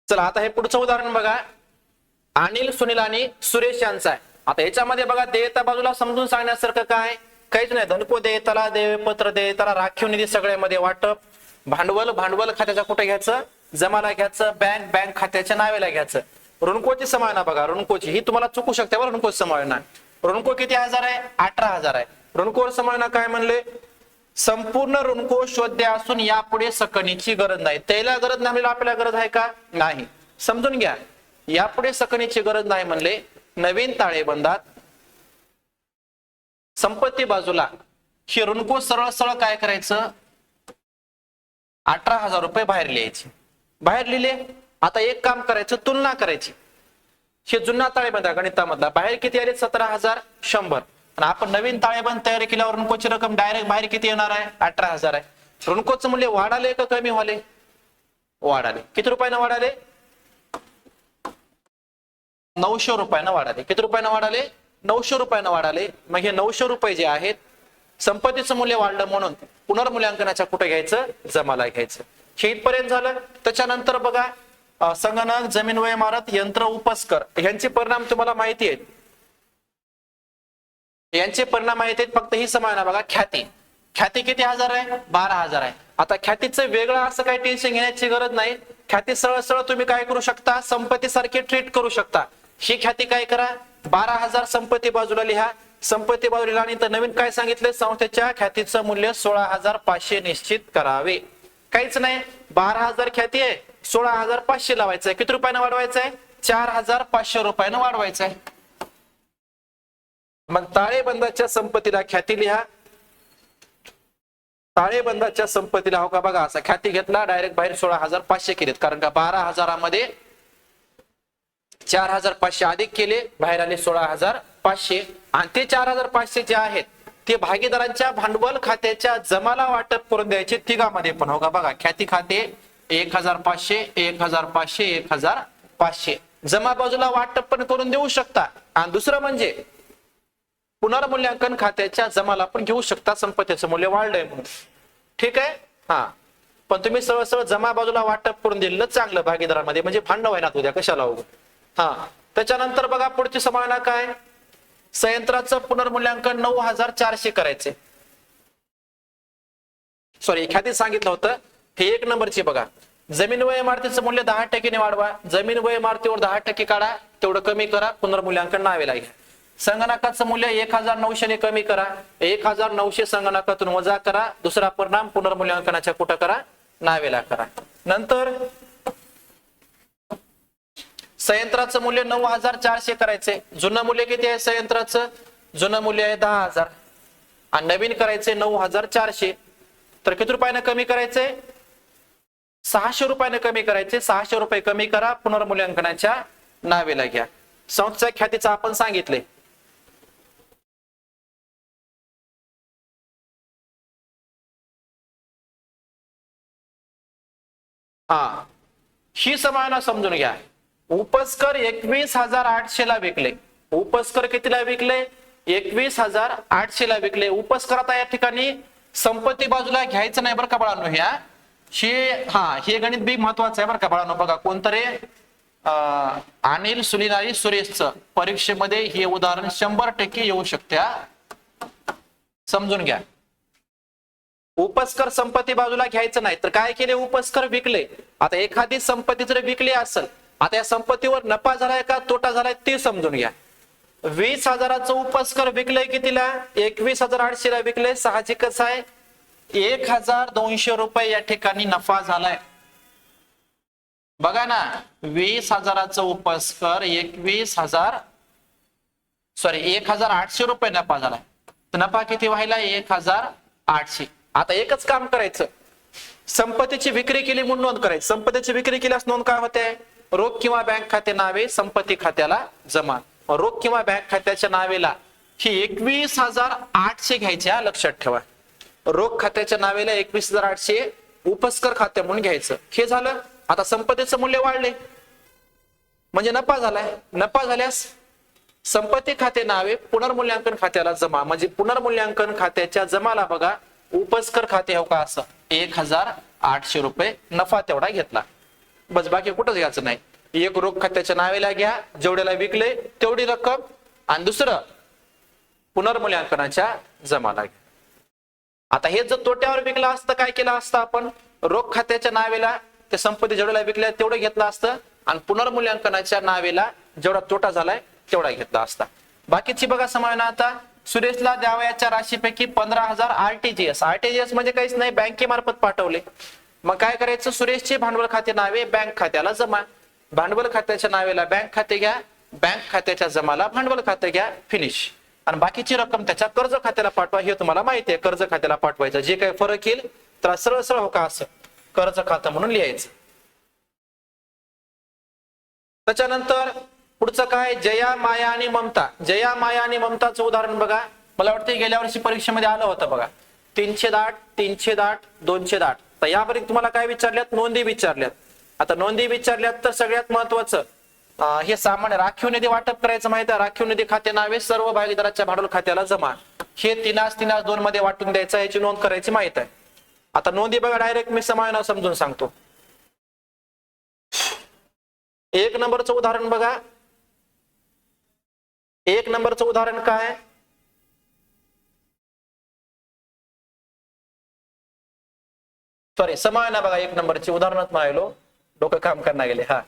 चला आता हे पुढचं उदाहरण बघा. अनिल, सुनील आणि सुरेश यांचा आहे. आता याच्यामध्ये बघा देयता बाजूला समजून सांगण्यासारखं काय, काहीच नाही. धनको देयताला, देयपत्र देयताला, राखीव निधी सगळ्यामध्ये वाटप. भांडवल, भांडवल खात्याच्या कुठे घ्यायचं, जमाला घ्यायचं. बँक, बँक खात्याच्या नावेला घ्यायचं. ऋणकोची समायोजना बघा, ऋणकोची ही तुम्हाला चुकू शकते बरं. ऋणकोची समायोजना, ऋणको किती हजार आहे, 18,000 आहे. ऋणकोर समायोजना काय म्हणले, संपूर्ण ऋणको शोध्य असून यापुढे सकणीची गरज नाही. त्याला गरज नाही म्हणजे आपल्याला गरज आहे का, नाही. समजून घ्या, यापुढे सकणीची गरज नाही म्हणले. नवीन ताळेबंदात संपत्ती बाजूला हे ऋणको सरळ सरळ काय करायचं, 18,000 रुपये बाहेर लिहायचे. बाहेर लिहिले. आता एक काम करायचं, तुलना करायची. हे जुना ताळेबंद गणितामधला बाहेर किती आले, 17,100. आणि आपण नवीन ताळेबंद तयार केल्यावर ऋणकोची रक्कम डायरेक्ट बाहेर किती येणार आहे? 18,000 आहे. ऋणकोचं मूल्य वाढाले का कमी व्हाले? वाढाले. किती रुपयानं वाढाले? 900 रुपयानं वाढाले. किती रुपयानं वाढाले? 900 रुपयानं वाढाले. मग हे 900 रुपये जे आहेत, संपत्तीचं मूल्य वाढलं म्हणून पुनर्मूल्यांकनाच्या कुठे घ्यायचं? जमाला घ्यायचं. हे इथपर्यंत झालं. त्याच्यानंतर बघा, संगणक, जमीन व इमारत, यंत्र, उपस्कर यांचे परिणाम तुम्हाला माहिती आहेत. यांचे परिणाम माहिती आहेत. फक्त ही समान बघा, ख्याती. ख्याती किती हजार आहे? 12,000 आहे. आता ख्यातीचं वेगळं असं काही टेन्शन घेण्याची गरज नाही. ख्याती सरळ सरळ तुम्ही काय करू शकता? संपत्ती सारखी ट्रीट करू शकता. ही ख्याती काय करा? 12,000 संपत्ती बाजूला लिहा. संपत्ती बाजूला लिहा आणि तर नवीन काय सांगितलंय? संस्थेच्या ख्यातीचं मूल्य 16,500 निश्चित करावे. काहीच नाही. 12,000 ख्याती आहे, 16,500 लावायचं आहे. किती रुपयानं वाढवायचं आहे? 4,500 रुपयानं वाढवायचं आहे. मग ताळेबंदाच्या संपत्तीला ख्याती लिहा. ताळेबंदाच्या संपत्तीला हो का बघा, असा ख्याती घेतला, डायरेक्ट बाहेर 16,500 केलेत. कारण का 12,000 4,500 अधिक केले, बाहेर आले 16,500. आणि ते 4,500 जे आहेत ते भागीदारांच्या भांडवल खात्याच्या जमाला वाटप करून द्यायचे. तिघामध्ये पण हो का बघा, ख्याती खाते 1,500, 1,500, 1,500 जमा बाजूला वाटप पण करून देऊ शकता. आणि दुसरं म्हणजे पुनर्मूल्यांकन खात्याच्या जमाला पण घेऊ शकता, संपत्तीचं मूल्य वाढलंय म्हणून. ठीक आहे. हा, पण तुम्ही सरळ सरळ जमा बाजूला वाटप करून दिलेलं चांगलं भागीदारांमध्ये, म्हणजे भांडण व्हायला उद्या कशाला हो. हा, त्याच्यानंतर बघा पुढची समाना काय? संयंत्राचं पुनर्मूल्यांकन 9,400 करायचे. सॉरी, ख्याती सांगितलं होतं. हे 1 नंबरची बघा. जमीन व इमारतीचं मूल्य 10% वाढवा. जमीन व इमारतीवर 10% काढा, तेवढं कमी करा, पुनर्मूल्यांकन नावे लागेल. संगणकाचं मूल्य 1,900 ने कमी करा. 1,900 संगणकातून वजा करा. दुसरा परिणाम पुनर्मूल्यांकनाच्या कुठं करा? नावेला करा. नंतर संयंत्राचं मूल्य 9,400 करायचे. जुनं मूल्य किती आहे संयंत्राचं? जुनं मूल्य आहे 10,000 आणि नवीन करायचे 9,400. तर किती रुपयानं कमी करायचे? 600 रुपयानं कमी करायचे. 600 रुपये कमी करा, पुनर्मूल्यांकनाच्या नावेला घ्या. संस्थेच्या ख्यातीचं आपण सांगितले. हा, ही समाना समजून घ्या. उपस्कर 21,800 ला विकले. उपस्कर कितीला विकले? 21,800 ला विकले. उपस्कर आता या ठिकाणी संपत्ती बाजूला घ्यायचं नाही बरं का बाळांनो. हे गणित बी महत्वाचं आहे बरं का बाळांनो. बघा, कोणतरी अनिल, सुनील, सुरेशचं परीक्षेमध्ये हे उदाहरण 100% येऊ शकते. समजून घ्या. उपस्कर संपत्ती बाजूला घ्यायचं नाही तर काय केले? उपस्कर विकले. आता एखादी संपत्ती जर विकली असेल, आता या संपत्तीवर नफा झालाय का तोटा झालाय ते समजून घ्या. 20,000चं उपस्कर विकलंय कितीला? 21,800 ला विकले. साहजिकच आहे 1,200 रुपये या ठिकाणी नफा झालाय. बघा ना, 20,000चं उपस्कर 1,800 रुपये नफा झालाय. तर नफा किती व्हायला? 1,800. आता एकच काम करायचं, संपत्तीची विक्री केली म्हणून नोंद करायची. संपत्तीची विक्री केल्यास नोंद काय होते? रोख किंवा बँक खाते नावे संपत्ती खात्याला जमा. रोख किंवा बँक खात्याच्या नावेला ही 21,800 घ्यायच्या, लक्षात ठेवा. रोख खात्याच्या नावेला 21,800 उपस्कर खाते म्हणून घ्यायचं. हे झालं. आता संपत्तीचं मूल्य वाढले म्हणजे नफा झालाय. नफा झाल्यास संपत्ती खाते नावे पुनर्मूल्यांकन खात्याला जमा, म्हणजे पुनर्मूल्यांकन खात्याच्या जमाला बघा उपस्कर खाते हो का, असं 1,800 रुपये नफा तेवढा घेतला. बस, बाकी कुठंच घ्यायचं नाही. एक रोख खात्याच्या नावेला घ्या, जेवढ्याला विकले तेवढी रक्कम, आणि दुसरं पुनर्मूल्यांकनाच्या जमाला घ्या. आता हे जर तोट्यावर विकलं असतं काय केलं असतं आपण? रोख खात्याच्या नावेला ते संपत्ती जेवढ्याला विकल्या तेवढं घेतलं असतं आणि पुनर्मूल्यांकनाच्या नावेला जेवढा तोटा झालाय तेवढा घेतला असता. बाकीची बघा समायोजन. आता सुरेशला द्यावयाच्या राशीपैकी 15,000 आरटीजीएस. आरटीजीएस म्हणजे काहीच नाही, बँकेमार्फत पाठवले. मग काय करायचं? सुरेशचे भांडवल खाते नावे बँक खात्याला जमा. भांडवल खात्याच्या नावेला बँक खाते घ्या, बँक खात्याच्या जमाला भांडवल खाते घ्या, फिनिश. आणि बाकीची रक्कम त्याच्या कर्ज खात्याला पाठवा. हे तुम्हाला माहिती आहे, कर्ज खात्याला पाठवायचं. जे काही फरक येईल तर सरळ सरळ हो का असं कर्ज खातं म्हणून लिहायचं. त्याच्यानंतर पुढचं काय? जया, माया आणि ममता. जया, माया आणि ममताचं उदाहरण बघा. मला वाटतं गेल्या वर्षी परीक्षेमध्ये आलं होतं बघा, 310, 310, 210. तर यापैकी तुम्हाला काय विचारल्यात? नोंदी विचारल्यात. आता नोंदी विचारल्यात तर सगळ्यात महत्वाचं हे सामान्य राखीव निधी वाटप करायचं माहिती आहे. राखीव निधी खाते नावे सर्व भागीदाराच्या भांडवल खात्याला जमा, हे 3-2 मध्ये वाटून द्यायचं, याची नोंद करायची माहित आहे. आता नोंदी बघा, डायरेक्ट मी समायोजन समजून सांगतो. 1 नंबरचं उदाहरण बघा. 1 नंबरचं उदाहरण काय? सॉरी, समायोजन बघा. 1 नंबरचे उदाहरणच म्हणालो, डोकं काम करणार गेले. हा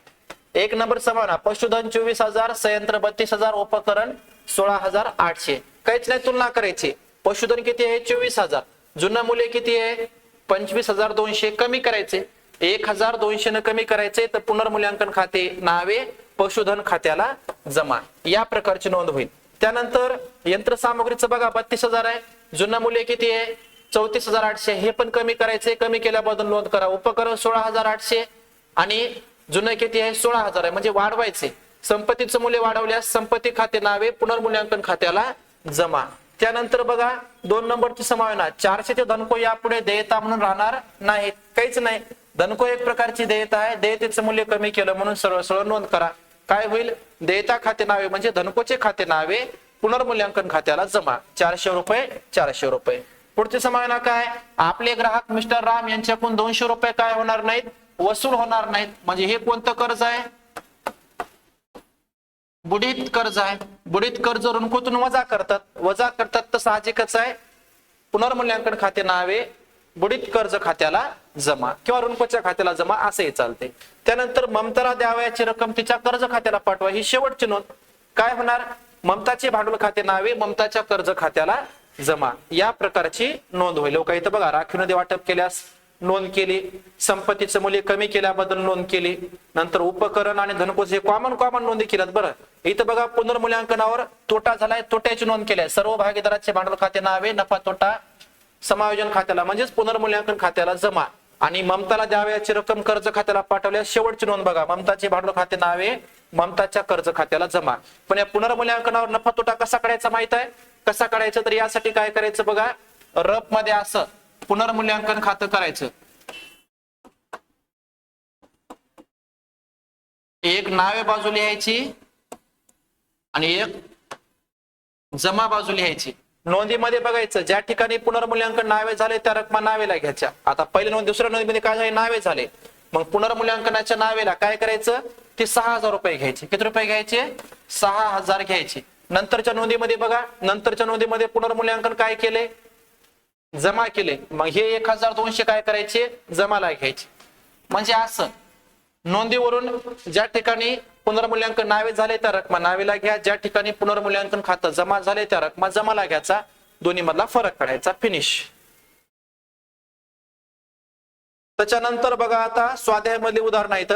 1 नंबर समायोजन. पशुधन 24,000, संयंत्र 32,000, उपकरण 16,800. काहीच नाही, तुलना करायची. पशुधन किती आहे? 24,000. जुनं मूल्य किती आहे? 25,200. कमी करायचे, 1,200 न कमी करायचे, तर पुनर्मूल्यांकन खाते नावे पशुधन खात्याला जमा, या प्रकारची नोंद होईल. त्यानंतर यंत्रसामुग्रीचं बघा, 32,000 आहे. जुनं मूल्य किती आहे? 34,800. हे पण कमी करायचे, कमी केल्याबद्दल नोंद करा. उपकरण 16,800 आणि जुनं किती आहे? 16,000 आहे, म्हणजे वाढवायचे. संपत्तीचं मूल्य वाढवल्यास संपत्ती खाते नावे पुनर्मूल्यांकन खात्याला जमा. त्यानंतर बघा 2 नंबरची समायोजन. 400 चे धनको यापुढे देयता म्हणून राहणार नाहीत. काहीच नाही, धनको एक प्रकारची देयता आहे, देयतेचं मूल्य कमी केलं म्हणून सरळ सरळ नोंद करा. काय होईल? देयता खाते नावे म्हणजे धनकोचे खाते नावे पुनर्मूल्यांकन खात्याला जमा. 400 रुपये, 400 रुपये. पुढचे समायोजन काय? आपले ग्राहक मिस्टर राम यांच्याकडून 200 रुपये काय होणार नाहीत? वसूल होणार नाहीत. म्हणजे हे कोणतं कर्ज आहे? बुडीत कर्ज आहे. बुडीत कर्ज ऋणकोतून वजा करतात तर साहजिकच आहे, पुनर्मूल्यांकन खाते नावे बुडीत कर्ज खात्याला जमा किंवा ऋणकोच्या खात्याला जमा असंही चालते. त्यानंतर ममताला द्यावयाची रक्कम तिच्या कर्ज खात्याला पाठवा, ही शेवटची नोंद. काय होणार? ममताचे भांडवल खाते नावे ममताच्या कर्ज खात्याला जमा, या प्रकारची नोंद होईल. लोक इथं बघा, राखीव निधी वाटप केल्यास नोंद केली, संपत्तीचं मूल्य कमी केल्याबद्दल नोंद केली, नंतर उपकरण आणि धनकोच हे कॉमन नोंदी केल्यात. बरं, इथं बघा पुनर्मूल्यांकनावर तोटा झालाय, तोट्याची नोंद केली. सर्व भागीदाराचे भांडवल खाते नावे नफा तोटा समायोजन खात्याला म्हणजेच पुनर्मूल्यांकन खात्याला जमा, आणि ममताला द्यावयाची रक्कम कर्ज खात्याला पाठवल्यास शेवटची नोंद बघा, ममताचे भांडवल खाते नावे ममताच्या कर्ज खात्याला जमा. पण या पुनर्मूल्यांकनावर नफा तोटा कसा काढायचा माहित आहे? कसा काढायचा? तर यासाठी काय करायचं बघा, रप मध्ये असं पुनर्मूल्यांकन खातं करायचं. एक नावे बाजू लिहायची आणि एक जमा बाजू लिहायची. नोंदीमध्ये बघायचं, ज्या ठिकाणी पुनर्मूल्यांकन नावे झाले त्या रक्कमा नावेला घ्यायच्या. आता पहिल्या नोंद दुसऱ्या नोंदीमध्ये काय झाले? नावे झाले. मग पुनर्मूल्यांकनाच्या नावेला काय करायचं? ते 6,000 रुपये घ्यायचे. किती रुपये घ्यायचे? 6,000 घ्यायचे. नंतरच्या नोंदीमध्ये बघा, नंतरच्या नोंदीमध्ये पुनर्मूल्यांकन काय केले? जमा केले. मग हे 1,200 काय करायचे? जमाला घ्यायचे. म्हणजे असं नोंदीवरून ज्या ठिकाणी पुनर्मूल्यांकन नावे झाले त्या रक्कमा नावेला घ्या, ज्या ठिकाणी पुनर्मूल्यांकन खातं जमा झाले त्या रक्कमा जमाला घ्यायचा, दोन्ही मधला फरक काढायचा. फिनिश. त्याच्यानंतर बघा, आता स्वाध्यायामधली उदाहरण आहेत.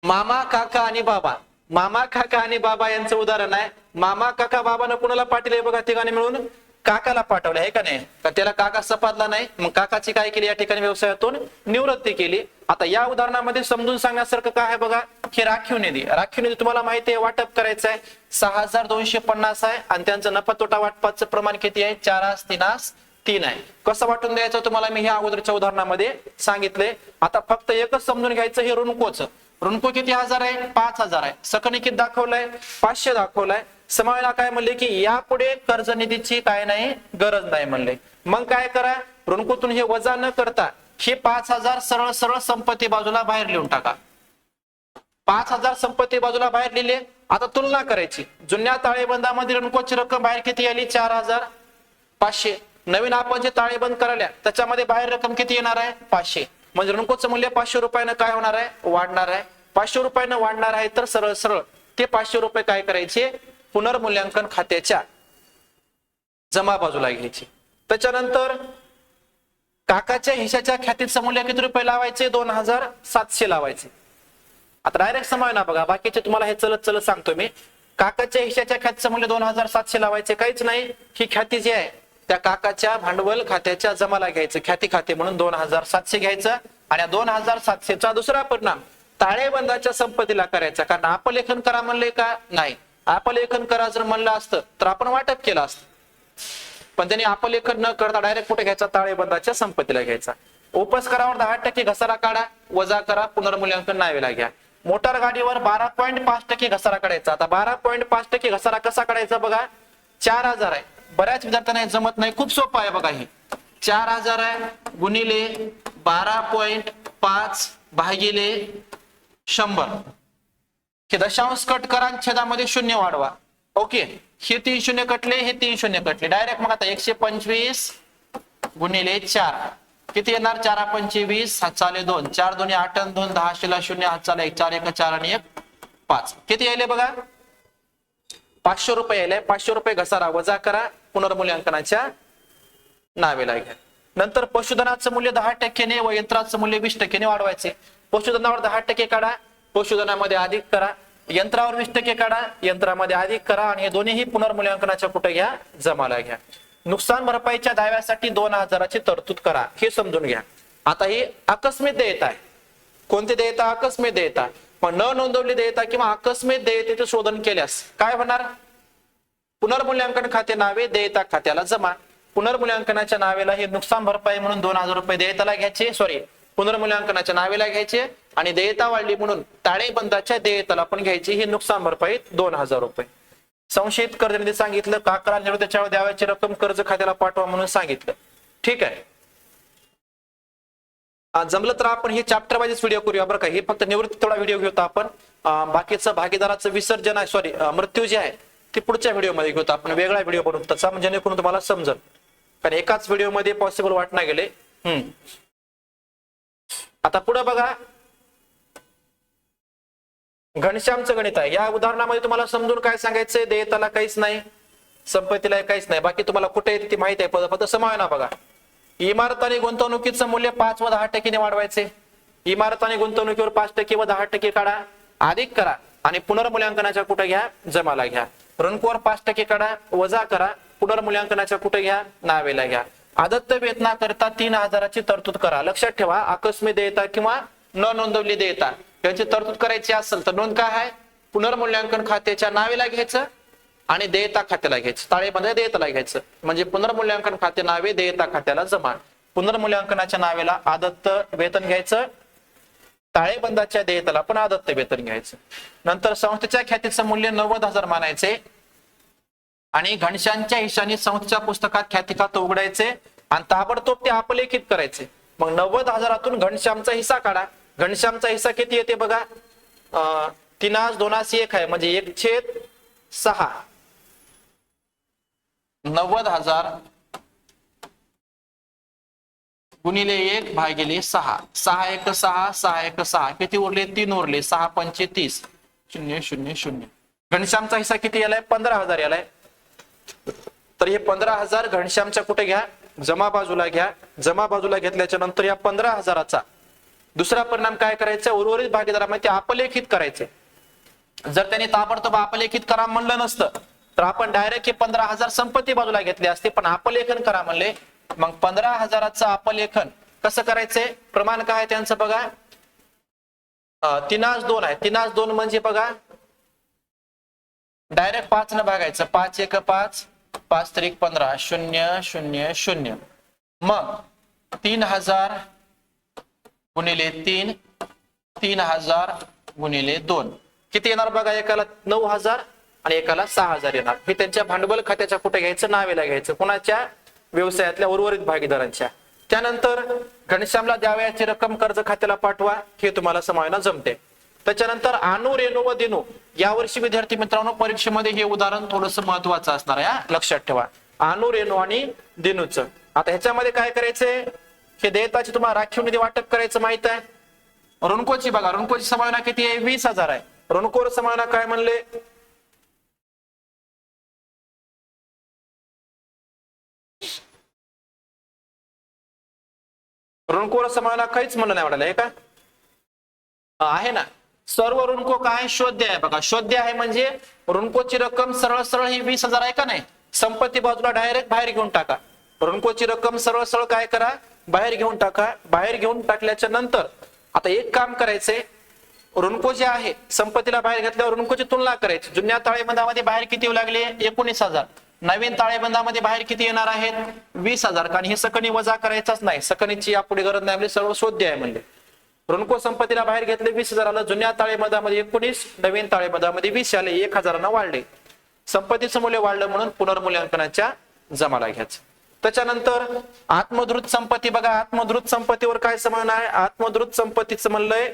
मामा काका आणि बाबा. मामा काका आणि बाबा यांचं उदाहरण आहे. मामा काका बाबानं कुणाला पाठवले बघा? ठिकाणी मिळून काकाला पाठवले आहे का नाही? का त्याला काका सपादला नाही, मग काकाची काय केली? या ठिकाणी व्यवसायातून निवृत्ती केली. आता या उदाहरणामध्ये समजून सांगण्यासारखं काय आहे बघा, हे राखीव निधी. राखीव निधी तुम्हाला माहिती आहे वाटप करायचं आहे, 6,250 आहे आणि त्यांचं नफा तोटा वाटपाचं प्रमाण किती आहे? 4:3 आहे. कसं वाटून द्यायचं तुम्हाला मी ह्या अगोदरच्या उदाहरणामध्ये सांगितले. आता फक्त एकच समजून घ्यायचं, हे ऋणकोचं. ऋणको किती हजार आहे? 5,000 आहे. सकनी किती दाखवलाय? 500 दाखवलाय. समायोजन काय म्हणले की यापुढे कर्ज निधीची काय नाही, गरज नाही म्हणले. मग काय करा, ऋणकोतून हे वजा न करता हे 5,000 सरळ सरळ संपत्ती बाजूला बाहेर लिहून टाका. 5,000 संपत्ती बाजूला बाहेर लिहिले. आता तुलना करायची. जुन्या ताळेबंदामध्ये ऋणकोची रक्कम बाहेर किती आली? 4,500. नवीन आपण जे ताळेबंद करायला त्याच्यामध्ये बाहेर रक्कम किती येणार आहे? 500. म्हणजे ऋणकोचं मूल्य 500 रुपयानं काय होणार आहे? वाढणार आहे. 500 रुपयानं वाढणार आहे, तर सरळ सरळ ते 500 रुपये काय करायचे? पुनर्मूल्यांकन खात्याच्या जमा बाजूला घ्यायचे. त्याच्यानंतर काकाच्या हिश्श्याच्या ख्यातीचं मूल्य किती रुपये लावायचे? 2,700 लावायचे. आता डायरेक्ट समायोजन बघा, बाकीचे तुम्हाला हे चलत चलत सांगतो मी. काकाच्या हिश्श्याच्या ख्यातीचं मूल्य 2,700 लावायचे. काहीच नाही, ही ख्याती जी आहे त्या काकाच्या भांडवल खात्याच्या जमाला घ्यायचं. ख्याती खाते म्हणून 2,700 घ्यायचं. आणि 2,700चा दुसरा परिणाम ताळेबंदाच्या संपत्तीला करायचा. कारण अपलेखन करा म्हणले का? नाही. अपलेखन करा जर म्हणलं असतं तर आपण वाटप केलं असतं, पण त्यांनी अपलेखन न करता डायरेक्ट कुठे घ्यायचा, ताळेबंदाच्या संपत्तीला घ्यायचा. उपस करावर 10% घसारा काढा, वजा करा, पुनर्मूल्यांकन नावेला घ्या. मोटार गाडीवर 12.5% घसारा काढायचा. आता 12.5% घसारा कसा काढायचा बघा, 4000 आहे. बऱ्याच विद्यार्थ्यांना हे जमत नाही, खूप सोपं आहे बघा. हे 4000 आहे गुणिले 12.5 भागिले 100. हे दशांश कट करा, छेदामध्ये शून्य वाढवा. ओके, हे 3 शून्य कटले, हे 3 शून्य कटले. डायरेक्ट मग आता 125 गुणिले 4 किती येणार, 4 पंचे 20, हात चाले 2, 4 दोन्ही 8 आणि 2 10 शिला 0, हात चाले 1, 4 1 4 आणि 1 5. किती यायले बघा, 500 रुपये यायले. 500 रुपये घसारा वजा करा, पुनर्मूल्यांकनाच्या नावेला घ्या. नंतर पशुधनाचं मूल्य 10% व यंत्राचं मूल्य 20% वाढवायचे. पशुधनावर 10% काढा, पशुधनामध्ये अधिक करा. यंत्रावर 20% काढा, यंत्रामध्ये अधिक करा. आणि हे दोन्हीही पुनर्मूल्यांकनाच्या कुठे घ्या, जमाला घ्या. नुकसान भरपाईच्या दाव्यासाठी 2000ची तरतूद करा, हे समजून घ्या. आता ही आकस्मिक देयता आहे. कोणती देयता, आकस्मिक देयता. पण न नोंदवली देयता किंवा आकस्मिक देयतेचे शोधन केल्यास काय होणार, पुनर्मूल्यांकन खाते नावे देयता खात्याला जमा. पुनर्मूल्यांकनाच्या नावेला हे नुकसान भरपाई म्हणून 2000 रुपये देयताला घ्यायचे, पुनर्मूल्यांकनाच्या नावेला घ्यायचे. आणि देयता वाढली म्हणून ताळेबंदाच्या देयताला पण घ्यायची. ही नुकसान भरपाई 2000 रुपये. संशयित कर्जनिधी सांगितलं, काकरा निवृत्तीच्या वेळी द्यावयाची रक्कम कर्ज खात्याला पाठवा म्हणून सांगितलं. ठीक आहे, जमलं तर आपण हे चॅप्टर वाईज व्हिडिओ करूया बरं का. हे फक्त निवृत्ती थोडा व्हिडिओ घेऊया आपण. बाकीचं भागीदाराचं विसर्जन आहे, मृत्यू जे आहे ते पुढच्या व्हिडिओमध्ये घेऊया आपण, वेगळा व्हिडिओ बनवून त्याचा, म्हणजे जेणेकरून तुम्हाला समजेल. कारण एकाच व्हिडिओमध्ये पॉसिबल वाटणार गेले. आता पुढे बघा, घनश्यामचं गणित आहे. या उदाहरणामध्ये तुम्हाला समजून काय सांगायचंय, देयताला काहीच नाही, संपत्तीला काहीच नाही, बाकी तुम्हाला कुठे येते ती माहिती आहे. फक्त समावेना बघा. इमारत आणि गुंतवणुकीचं मूल्य 5 व 10% वाढवायचे. इमारत आणि गुंतवणुकीवर 5% व 10% काढा, अधिक करा आणि पुनर्मूल्यांकनाच्या कुठे घ्या, जमाला घ्या. ऋणकोवर 5% काढा, वजा करा, पुनर्मूल्यांकनाच्या कुठे घ्या, नावेला घ्या. आदत्त वेतनाकरता 3000ची तरतूद करा. लक्षात ठेवा, आकस्मिक देयता किंवा न नोंदवली देयता यांची तरतूद करायची असेल तर नोंद काय आहे, पुनर्मूल्यांकन खात्याच्या नावेला घ्यायचं आणि देयता खात्याला घ्यायचं, ताळेबंद देयताला घ्यायचं. म्हणजे पुनर्मूल्यांकन खाते नावे देयता खात्याला जमा. पुनर्मूल्यांकनाच्या नावेला आदत्त वेतन घ्यायचं, ताळेबंदाच्या देयताला पण आदत्त वेतन घ्यायचं. नंतर संस्थेच्या ख्यातीचं मूल्य 90,000 मानायचे आणि घनशांच्या हिशाने संस्थेच्या पुस्तकात ख्याती खातं उघडायचे आणि ताबडतोब ते अपलेखित करायचे. मग 90,000तून घनश्यामचा हिस्सा काढा. घनश्यामचा हिस्सा किती येते बघा, 3/2 आहे, म्हणजे 1/6. 90,000 गुणिले 1/6. 6 1 6, 6 1 6, किती उरले, 3 उरले. 6 पंचे 30, 0 0 0. घनश्यामचा हिस्सा किती यालाय, 15,000 यालाय. तर हे 15,000 घनश्यामच्या कुठे घ्या, जमा बाजूला घ्या. जमा बाजूला घेतल्याच्या नंतर या 15,000चा दुसरा परिणाम काय करायचा, उर्वरित भागीदारामध्ये अपलेखित करायचे. जर त्यांनी ताबडतोब अपलेखित करा म्हणलं नसतं तर आपण डायरेक्ट हे 15,000 संपत्ती बाजूला घेतले असते, पण अपलेखन करा म्हणले. मग 15,000चं अपलेखन कसं करायचंय, प्रमाण काय त्यांचं बघा, 3/2 आहे. 3/2 म्हणजे बघा डायरेक्ट 5 न भागायचं. 5 1 5, 5 3 15, 0 0 0. मग 3,000 गुणिले 3, 3,000 गुणिले 2 किती येणार बघा, एकाला 9,000 आणि एकाला 6,000 येणार. हे त्यांच्या भांडवल खात्याच्या कुठे घ्यायचं, नावेला घ्यायचं, कोणाच्या, व्यवसायातल्या उर्वरित भागीदारांच्या. त्यानंतर घनश्यामला द्यावयाची रक्कम कर्ज खात्याला पाठवा, हे तुम्हाला समावेना जमते. त्याच्यानंतर अनु, रेणू व दिनू. यावर्षी विद्यार्थी मित्रांनो परीक्षेमध्ये हे उदाहरण थोडंसं महत्वाचं असणार आहे, लक्षात ठेवा. अनु, रेणू आणि दिनूचं. आता ह्याच्यामध्ये काय करायचंय, हे देयताची तुम्हाला राखीव निधी वाटप करायचं माहित आहे. ऋणकोची बघा, ऋणकोची समावेना किती आहे, 20,000 आहे. ऋणकोर समावेना काय म्हणले, ऋणकोर समावेना काहीच म्हणलं नाही वाटलं, हे का आहे ना. सर्व ऋणको काय, शोध्य आहे बघा. शोध्य आहे म्हणजे ऋणकोची रक्कम सरळ सरळ ही 20,000 आहे का नाही, संपत्ती बाजूला डायरेक्ट बाहेर घेऊन टाका. ऋणकोची रक्कम सरळ सरळ काय करा, बाहेर घेऊन टाका. बाहेर घेऊन टाकल्याच्या नंतर आता एक काम करायचंय, ऋणको जे आहे संपत्तीला बाहेर घेतल्यावर ऋणकोची तुलना करायची. जुन्या ताळेबंदामध्ये बाहेर किती येऊ लागले? 19,000. नवीन ताळेबंदामध्ये बाहेर किती येणार आहेत? 20,000. कारण हे सकणी वजा करायचाच नाही, सकणीची यापुढे गरज नाही, आपली सर्व शोध्य आहे म्हणजे. ऋणको संपत्तीला बाहेर घेतले 20,000 आलं, जुन्या ताळेबंदामध्ये 19, नवीन ताळेबंदामध्ये 20 आले, 1,000 वाढले. संपत्तीचं मूल्य वाढलं म्हणून पुनर्मूल्यांकनाच्या जमाला घ्यायचं. त्याच्यानंतर आत्मद्रुत संपत्ती बघा, आत्मद्रुत संपत्तीवर काय समजणं आहे? आत्मद्रुत संपत्तीचं म्हणलंय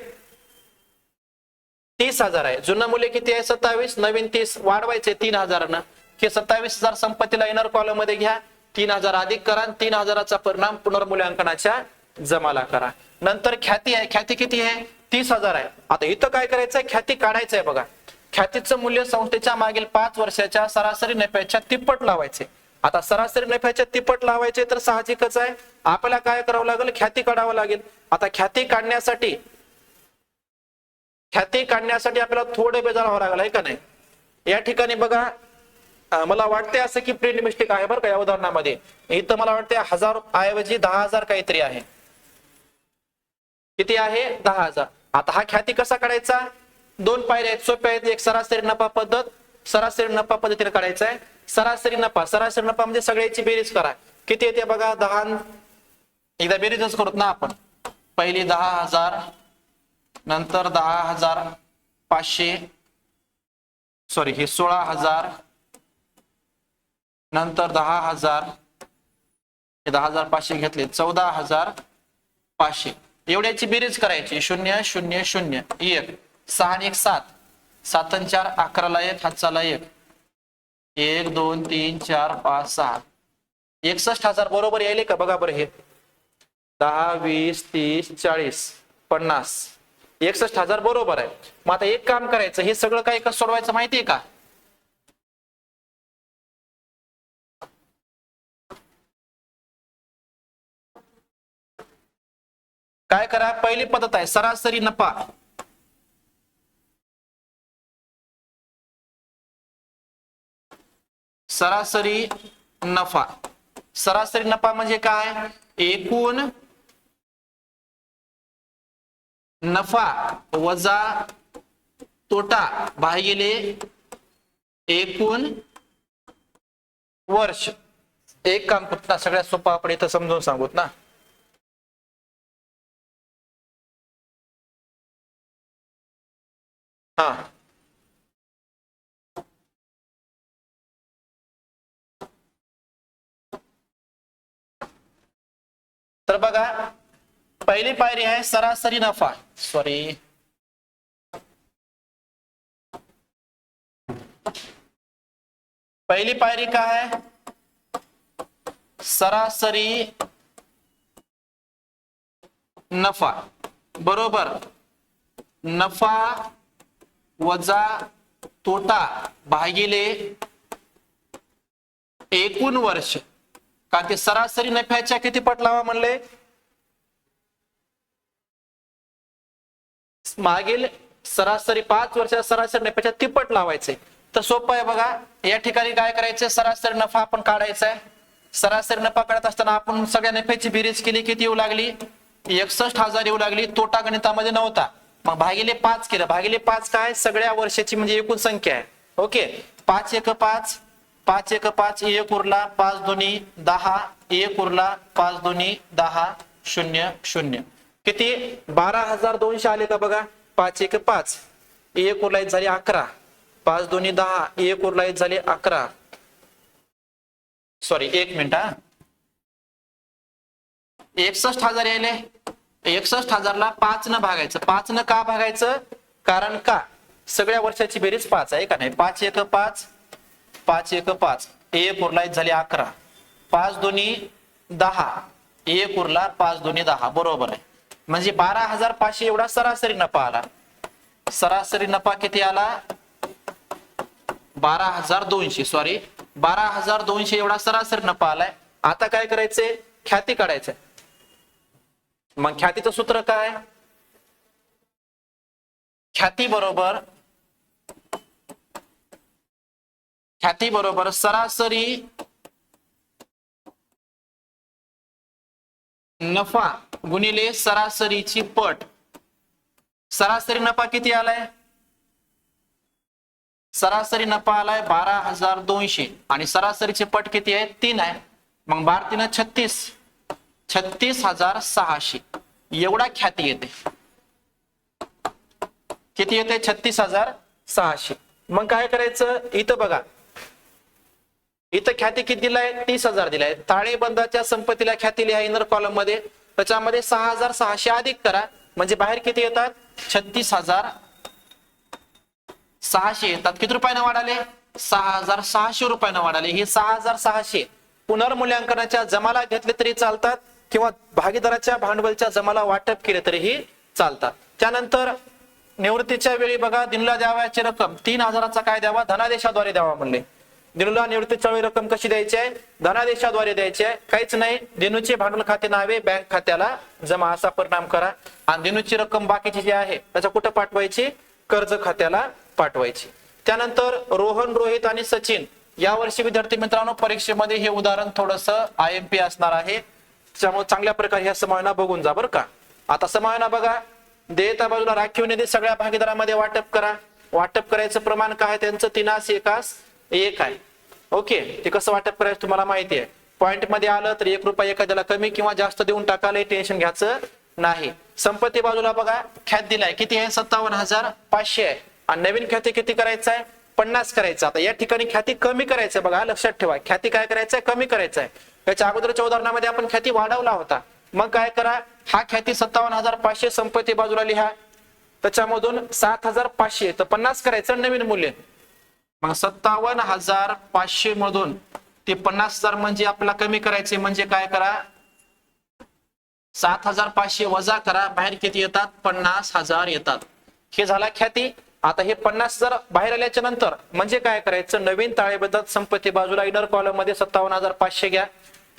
30,000 आहे. जुनं मूल्य किती आहे? 27, नवीन 30, वाढवायचे 3,000. की 27,000 संपत्तीला इनर कॉलम मध्ये घ्या, 3,000 अधिक करा, 3,000चा परिणाम पुनर्मूल्यांकनाच्या जमाला करा. नंतर ख्याती आहे, ख्याती किती आहे? 30,000 आहे. आता इथं काय करायचंय? ख्याती काढायचंय बघा. ख्यातीचं मूल्य संस्थेच्या मागील 5 वर्षाच्या सरासरी नफ्याच्या तिप्पट लावायचे. आता सरासरी नफ्याच्या तिप्पट लावायचे तर साहजिकच आहे, आपल्याला काय करावं लागेल? ख्याती काढावं लागेल. आता ख्याती काढण्यासाठी आपल्याला थोडं बेजार व्हावं लागलं आहे का नाही? या ठिकाणी बघा, मला वाटते असं की प्रिंट मिस्टेक आहे बरं का या उदाहरणामध्ये. इथं मला वाटते 1000 ऐवजी 10,000 काहीतरी आहे. किती आहे? 10,000. आता हा ख्याती कसा काढायचा? 2 पायऱ्या आहेत, सोप्या आहेत. एक सरासरी नफा पद्धत, सरासरी नफा पद्धतीने काढायचा आहे. सरासरी नफा म्हणजे सगळ्याची बेरीज करा. किती येते बघा? 10. एकदा बेरीजच करूत ना आपण. पहिली 10,000, नंतर 10,500, सॉरी हे 16,000, नंतर 10,000, हे 10,500 घेतले, 14,500. एवढ्याची बेरीज करायची. 0 0 0 1, 6 आणि 1 7, 7 आणि 4 11ला 1, हातचाला 1, 1 2 3 4 5 6, 61,000 बरोबर यायले का? बघा बरं, हे 10 20 30 40 50, 61,000 बरोबर आहे. मग आता एक काम करायचं, हे सगळं काय कसं सोडवायचं माहितीये का? काय करा? पहिली पद्धत आहे सरासरी नफा. सरासरी नफा, सरासरी नफा म्हणजे काय? एकूण नफा वजा तोटा भागिले एकूण वर्ष. एक काम करत ना, सगळ्यात सोपं आपण इथं समजून सांगूत ना. हा, तर बघा, पहिली पायरी आहे सरासरी नफा. सॉरी, पहिली पायरी काय आहे? सरासरी नफा बरोबर नफा वजा तोटा भागिले एकूण वर्ष. का ते सरासरी नफ्याच्या किती पट लावा म्हणले? मागील सरासरी 5 वर्षाच्या सरासरी नफ्याच्या तिप्पट लावायचे. तर सोपं आहे बघा. या ठिकाणी काय करायचं? सरासरी नफा आपण काढायचा आहे. सरासरी नफा काढत असताना आपण सगळ्या नफ्याची बेरीज केली, किती येऊ लागली? 61,000 येऊ लागली. तोटा गणितामध्ये नव्हता, मग भागिले 5 केलं. भागिले 5 काय? सगळ्या वर्षाची म्हणजे एकूण संख्या आहे. ओके, 5 1 5, 5 1 5, 1 उरला, 5 2 10, 1 उरला, 5 2 10, 0 0. किती? 12,200 आले का बघा. 5 1 5, 1 उरला झाली 11, 5 2 10, 1 उरला झाली 11. सॉरी, 1 मिनिट हा. 61,000 यायले. 61,000 ला 5 न भागायचं. 5 न का भागायचं? कारण का सगळ्या वर्षाची बेरीज 5 आहे का नाही? 5 1 5, 5 1 5, 1 उरला झाली 11, 5 2 10, 1 उरला, 5 2 10 बरोबर आहे. म्हणजे 12,500 एवढा सरासरी नफा आला. सरासरी नफा किती आला? 12,200. सॉरी, 12,200 एवढा सरासरी नफा आलाय. आता काय करायचंय? ख्याती काढायचंय. मग ख्यातीचं सूत्र काय? ख्याती बरोबर सरासरी नफा गुणिले सरासरीची पट. सरासरी नफा किती आलाय? सरासरी नफा आलाय 12,200 आणि सरासरीचे पट किती आहे? 3 आहे. मग 12 36, 36,600 एवढा ख्याती येते. किती येते? 36,600. मग काय करायचं? इथं बघा, इथं ख्याती किती दिलाय? 30,000 दिलाय. ताळेबंदाच्या संपत्तीला ख्याती लिहा इनर कॉलम मध्ये. त्याच्यामध्ये 6,600 अधिक करा म्हणजे बाहेर किती येतात? 36,600 येतात. किती रुपयानं वाढाले? 6,600 रुपयानं वाढाले. हे 6,600 पुनर्मूल्यांकनाच्या जमाला घेतले तरी चालतात किंवा भागीदाराच्या भांडवलच्या जमाला वाटप केले तरीही चालतात. त्यानंतर निवृत्तीच्या वेळी बघा, दिनूला द्यावयाची रक्कम 3,000चा काय द्यावा? धनादेशाद्वारे द्यावा म्हणले. दिनूला निवृत्तीच्या वेळी रक्कम कशी द्यायची आहे? धनादेशाद्वारे द्यायची आहे. काहीच नाही, दिनूचे भांडवल खाते नावे बँक खात्याला जमा असा परिणाम करा. आणि दिनूची रक्कम बाकीची जी आहे त्याच्या कुठं पाठवायची? कर्ज खात्याला पाठवायची. त्यानंतर रोहन, रोहित आणि सचिन यावर्षी विद्यार्थी मित्रांनो परीक्षेमध्ये हे उदाहरण थोडस IMP असणार आहे. त्यामुळे चांगल्या प्रकारे ह्या समायोजना बघून जा बरं का. आता समायोजना बघा, देयता बाजूला राखीव निधी सगळ्या भागीदारांमध्ये वाटप करा. वाटप करायचं प्रमाण काय आहे त्यांचं? 3:1 आहे. ओके, ते कसं वाटप करायचं तुम्हाला माहिती आहे. पॉइंट मध्ये आलं तर 1 रुपया एखाद्याला कमी किंवा जास्त देऊन टाकायला टेन्शन घ्यायचं नाही. संपत्ती बाजूला बघा, ख्यात दिलाय किती आहे? 57,500 आहे. आणि नवीन ख्याती किती करायचं आहे? 50 करायचं. आता या ठिकाणी ख्याती कमी करायचंय बघा, लक्षात ठेवा. ख्याती काय करायचंय? कमी करायचंय. याच्या अगोदरच्या उदाहरणामध्ये आपण ख्याती वाढवला होता. मग काय करा, हा ख्याती 57,500 संपत्ती बाजूला लिहा. त्याच्यामधून 7,500 तर 50 करायचं नवीन मूल्य. मग 57,500 मधून ते 50,000 म्हणजे आपल्याला कमी करायचे म्हणजे काय करा? 7,500 वजा करा. बाहेर किती येतात? 50,000 येतात. हे झाला ख्याती. आता हे 50,000 बाहेर आल्याच्या नंतर म्हणजे काय करायचं? नवीन ताळेबंदात संपत्ती बाजूला इनर कॉलम मध्ये 57,500 घ्या.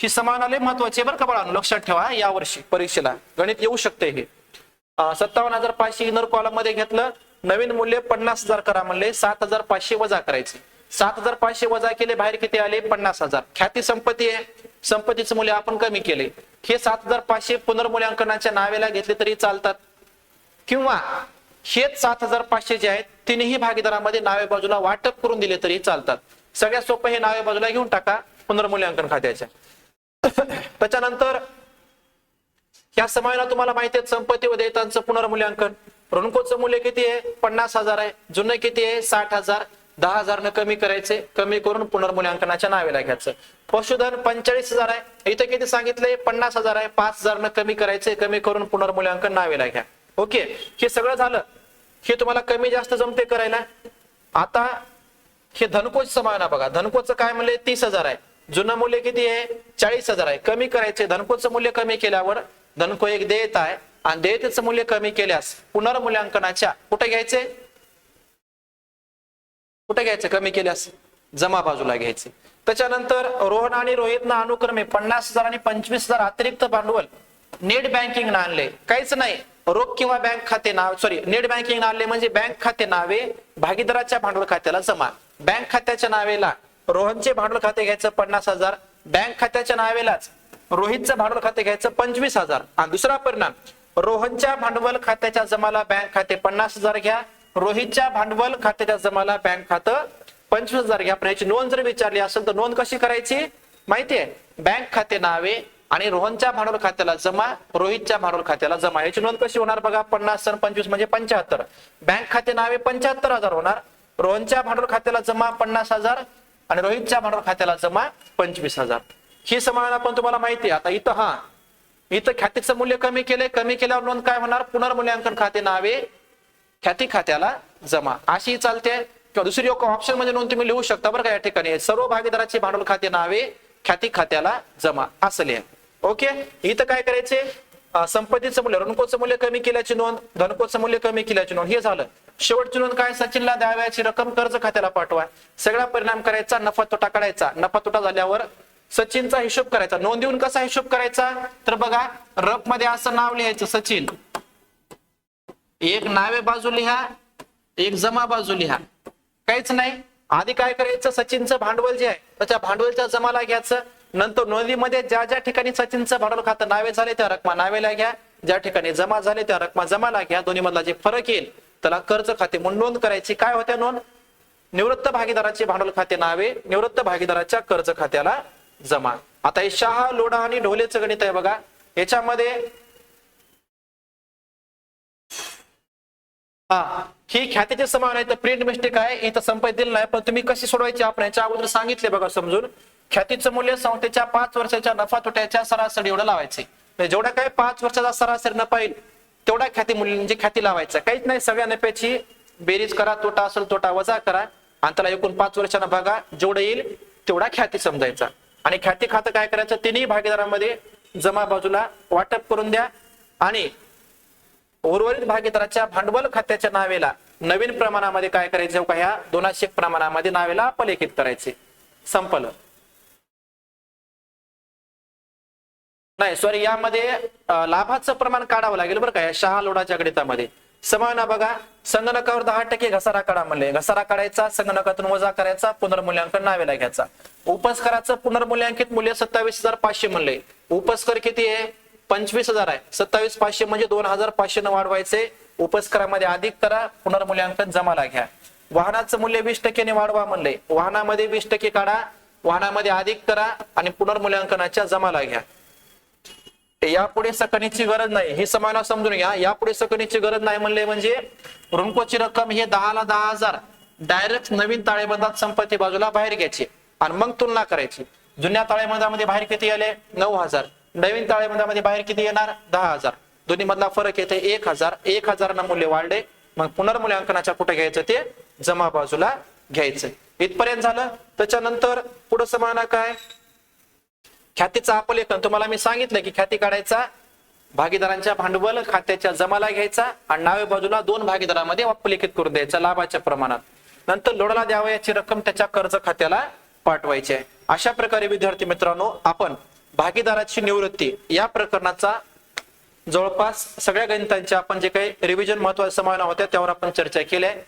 ही समानाले महत्वाची बरं का बाळांनो, लक्षात ठेवा. या वर्षी परीक्षेला गणित येऊ शकते. हे 57,500 इनर कॉलम मध्ये घेतलं. नवीन मूल्य 50,000 करा म्हणले. 7,500 वजा करायचे. 7,500 वजा केले, बाहेर किती आले? 50,000. ख्याती संपत्ती आहे, संपत्तीचं मूल्य आपण कमी केले. हे 7,500 पुनर्मूल्यांकनाच्या नावेला घेतले तरी चालतात किंवा हेच 7,500 जे आहेत तिन्ही भागीदारांमध्ये नावे बाजूला वाटप करून दिले तरी चालतात. सगळ्यात सोपं हे नावे बाजूला घेऊन टाका पुनर्मूल्यांकन खात्याच्या. त्याच्यानंतर या समायोजना तुम्हाला माहिती आहे, संपत्ती व देयतांचं पुनर्मूल्यांकन. ऋणकोचं मूल्य किती आहे? 50,000 आहे. जुनं किती आहे? 60,000. 10,000 न कमी करायचे, कमी करून पुनर्मूल्यांकनाच्या नावेला घ्यायचं. पशुधन 45,000 आहे. इथं किती सांगितलंय? 50,000 आहे. 5,000 न कमी करायचे, कमी करून पुनर्मूल्यांकन नावेला घ्या. ओके, हे सगळं झालं. हे तुम्हाला कमी जास्त जमते करायला. आता हे धनकोच समायोजना बघा. धनकोचं काय म्हणले? 30,000 आहे. जुनं मूल्य किती आहे? 40,000 आहे. कमी करायचे. धनकोचं मूल्य कमी केल्यावर धनको एक देयता आहे आणि देयतेचं मूल्य कमी केल्यास पुनर्मूल्यांकनाच्या कुठे घ्यायचे? कुठे घ्यायचे? कमी केल्यास जमा बाजूला घ्यायचे. त्याच्यानंतर रोहन आणि रोहितनं अनुक्रमे 50,000 आणि 25,000 अतिरिक्त भांडवल नेट बँकिंग आणले. काहीच नाही, रोख किंवा बँक खाते नाव, सॉरी, नेट बँकिंग आणले म्हणजे बँक खाते नावे भागीदाराच्या भांडवल खात्याला जमा. बँक खात्याच्या नावेला रोहनचे भांडवल खाते घ्यायचं 50,000, बँक खात्याच्या नावेलाच रोहितचं भांडवल खाते घ्यायचं 25,000. आणि दुसरा परिणाम, रोहनच्या भांडवल खात्याच्या जमाला बँक खाते 50,000 घ्या, रोहितच्या भांडवल खात्याच्या जमाला बँक खातं 25,000 घ्या. पण याची नोंद जर विचारली असेल तर नोंद कशी करायची माहितीये? बँक खाते नावे आणि रोहनच्या भांडवल खात्याला जमा, रोहितच्या भांडवल खात्याला जमा. याची नोंद कशी होणार बघा? 50 आणि 25 म्हणजे 75. बँक खाते नावे 75,000 होणार, रोहनच्या भांडवल खात्याला जमा 50,000 आणि रोहितच्या भांडवल खात्याला जमा 25,000. ही समायोजना पण तुम्हाला माहिती आहे. आता इथं ख्यातीचं मूल्य कमी केले, कमी केल्यावर नोंद काय होणार? पुनर्मूल्यांकन खाते नावे ख्याती खात्याला जमा अशी चालते. किंवा दुसरी ऑप्शन म्हणजे नोंद तुम्ही लिहू शकता बरं का. या ठिकाणी सर्व भागीदाराची भांडवल खाते नावे ख्याती खात्याला जमा असं लिहा. ओके, इथं काय करायचे? संपत्तीचं मूल्य, ऋणकोचं मूल्य कमी केल्याची नोंद, धनकोचं मूल्य कमी केल्याची नोंद. हे झालं. शेवटची नोंद काय? सचिनला द्यावयाची रक्कम कर्ज खात्याला पाठवा. सगळा परिणाम करायचा, नफा तोटा काढायचा. नफा तोटा झाल्यावर सचिनचा हिशोब करायचा. नोंद देऊन कसा हिशोब करायचा? तर बघा, रफ मध्ये असं नाव लिहायचं सचिन. एक नावे बाजू लिहा, एक जमा बाजू लिहा. काहीच नाही. आधी काय करायचं? सचिनचं भांडवल जे आहे त्याच्या भांडवलच्या जमाला घ्यायचं. नंतर नोंदीमध्ये ज्या ज्या ठिकाणी सचिनचं भांडवल खातं नावे झाले त्या रक्कमा नावेला घ्या. ज्या ठिकाणी जमा झाले त्या रक्कमा जमाला घ्या, दोन्ही मधला जे फरक येईल त्याला कर्ज खाते म्हणून नोंद करायची. काय होत्या नोंद? निवृत्त भागीदाराचे भांडवल खाते नावे निवृत्त भागीदाराच्या कर्ज खात्याला जमा. आता हे शहा, लोढा आणि ढोलेचं गणित आहे बघा. याच्यामध्ये ही ख्यातीचे समान आहे. तर प्रिंट मिस्टेक आहे, इथं संपत दिलं नाही, पण तुम्ही कशी सोडवायची आपण याच्या अगोदर सांगितले बघा समजून. ख्यातीचं मूल्य संस्थेच्या 5 वर्षाच्या नफा तोट्याच्या सरासरी एवढं लावायचे. जेवढा काय 5 वर्षाचा सरासरी नफा येईल तेवढा ख्याती मूल्य म्हणजे ख्याती लावायचं. काहीच नाही, सगळ्या नफ्याची बेरीज करा, तोटा असेल तोटा वजा करा आणि त्याला एकूण 5 वर्षांना बघा, जेवढं येईल तेवढा ख्याती समजायचा. आणि ख्याती खातं काय करायचं? तिन्ही भागीदारांमध्ये जमा बाजूला वाटप करून द्या आणि उर्वरित भागीदाराच्या भांडवल खात्याच्या नावेला नवीन प्रमाणामध्ये काय करायचं का, ह्या 201 प्रमाणामध्ये नावेला अपलेखित करायचे. संपलं. नाही सॉरी, यामध्ये लाभाचं प्रमाण काढावं लागेल बरं का. या शहा लोढाच्या गणितामध्ये समान बघा. संगणकावर 10% घसारा काढा म्हणले. घसारा काढायचा, संगणकातून वजा करायचा, पुनर्मूल्यांकन नावेला घ्यायचा. उपस्कराचं पुनर्मूल्यांकित मूल्य 27,500 म्हणले. उपस्कर किती आहे? 25,000 आहे. 27,500 म्हणजे 2,500 न वाढवायचे. उपस्करामध्ये अधिक करा, पुनर्मूल्यांकन जमाला घ्या. वाहनाचं मूल्य 20% ने वाढवा म्हणले. वाहनामध्ये 20% काढा, वाहनामध्ये अधिक करा आणि पुनर्मूल्यांकनाच्या जमाला घ्या. यापुढे सकनीची गरज नाही, हे समान समजून घ्या. यापुढे सकनीची गरज नाही म्हणले म्हणजे ऋणकोची रक्कम हे 10 ला 10,000 डायरेक्ट नवीन ताळेबंदात संपत्ती बाजूला बाहेर घ्यायची आणि मग तुलना करायची. जुन्या ताळेबंदामध्ये बाहेर किती आले? 9,000. नवीन ताळेबंदामध्ये बाहेर किती येणार? 10,000. दोन्ही मधला फरक येते 1,000. 1,000 ना मूल्य वाढले, मग पुनर्मूल्यांकनाच्या कुठे घ्यायचं? ते जमा बाजूला घ्यायचं. इथपर्यंत झालं. त्याच्यानंतर पुढे समान काय? ख्यातीचं अपलेखन. तुम्हाला मी सांगितलं की ख्याती काढायचा, भागीदारांच्या भांडवल खात्याच्या जमाला घ्यायचा आणि नावे बाजूला 2 भागीदारांमध्ये अपलेखित करून द्यायचा लाभाच्या प्रमाणात. नंतर लोढाला द्यावं याची रक्कम त्याच्या कर्ज खात्याला पाठवायची आहे. अशा प्रकारे विद्यार्थी मित्रांनो आपण भागीदाराची निवृत्ती या प्रकरणाचा जवळपास सगळ्या गणितांच्या आपण जे काही रिव्हिजन महत्वाच्या समावेश होत्या त्यावर आपण चर्चा केली आहे.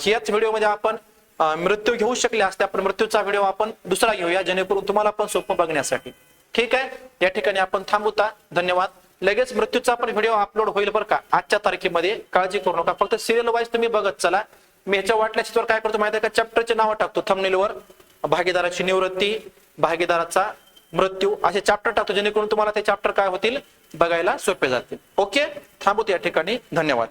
ह्याच व्हिडिओमध्ये आपण मृत्यू घेऊ शकले असते, आपण मृत्यूचा व्हिडिओ आपण दुसरा घेऊया जेणेकरून तुम्हाला पण सोपं बघण्यासाठी. ठीक आहे, या ठिकाणी आपण थांबूता. धन्यवाद. लगेच मृत्यूचा पण व्हिडिओ अपलोड होईल बरं का आजच्या तारखेमध्ये, काळजी करू नका. फक्त सिरियल वाईज तुम्ही बघत चला. मी ह्याच्या वाटल्याच्या काय करतो माहिती आहे का, चॅप्टरचे नाव टाकतो थंबनेलवर. भागीदाराची निवृत्ती, भागीदाराचा मृत्यू असे चॅप्टर टाकतो जेणेकरून तुम्हाला ते चॅप्टर काय होतील बघायला सोपे जातील. ओके, थांबूत या ठिकाणी. धन्यवाद.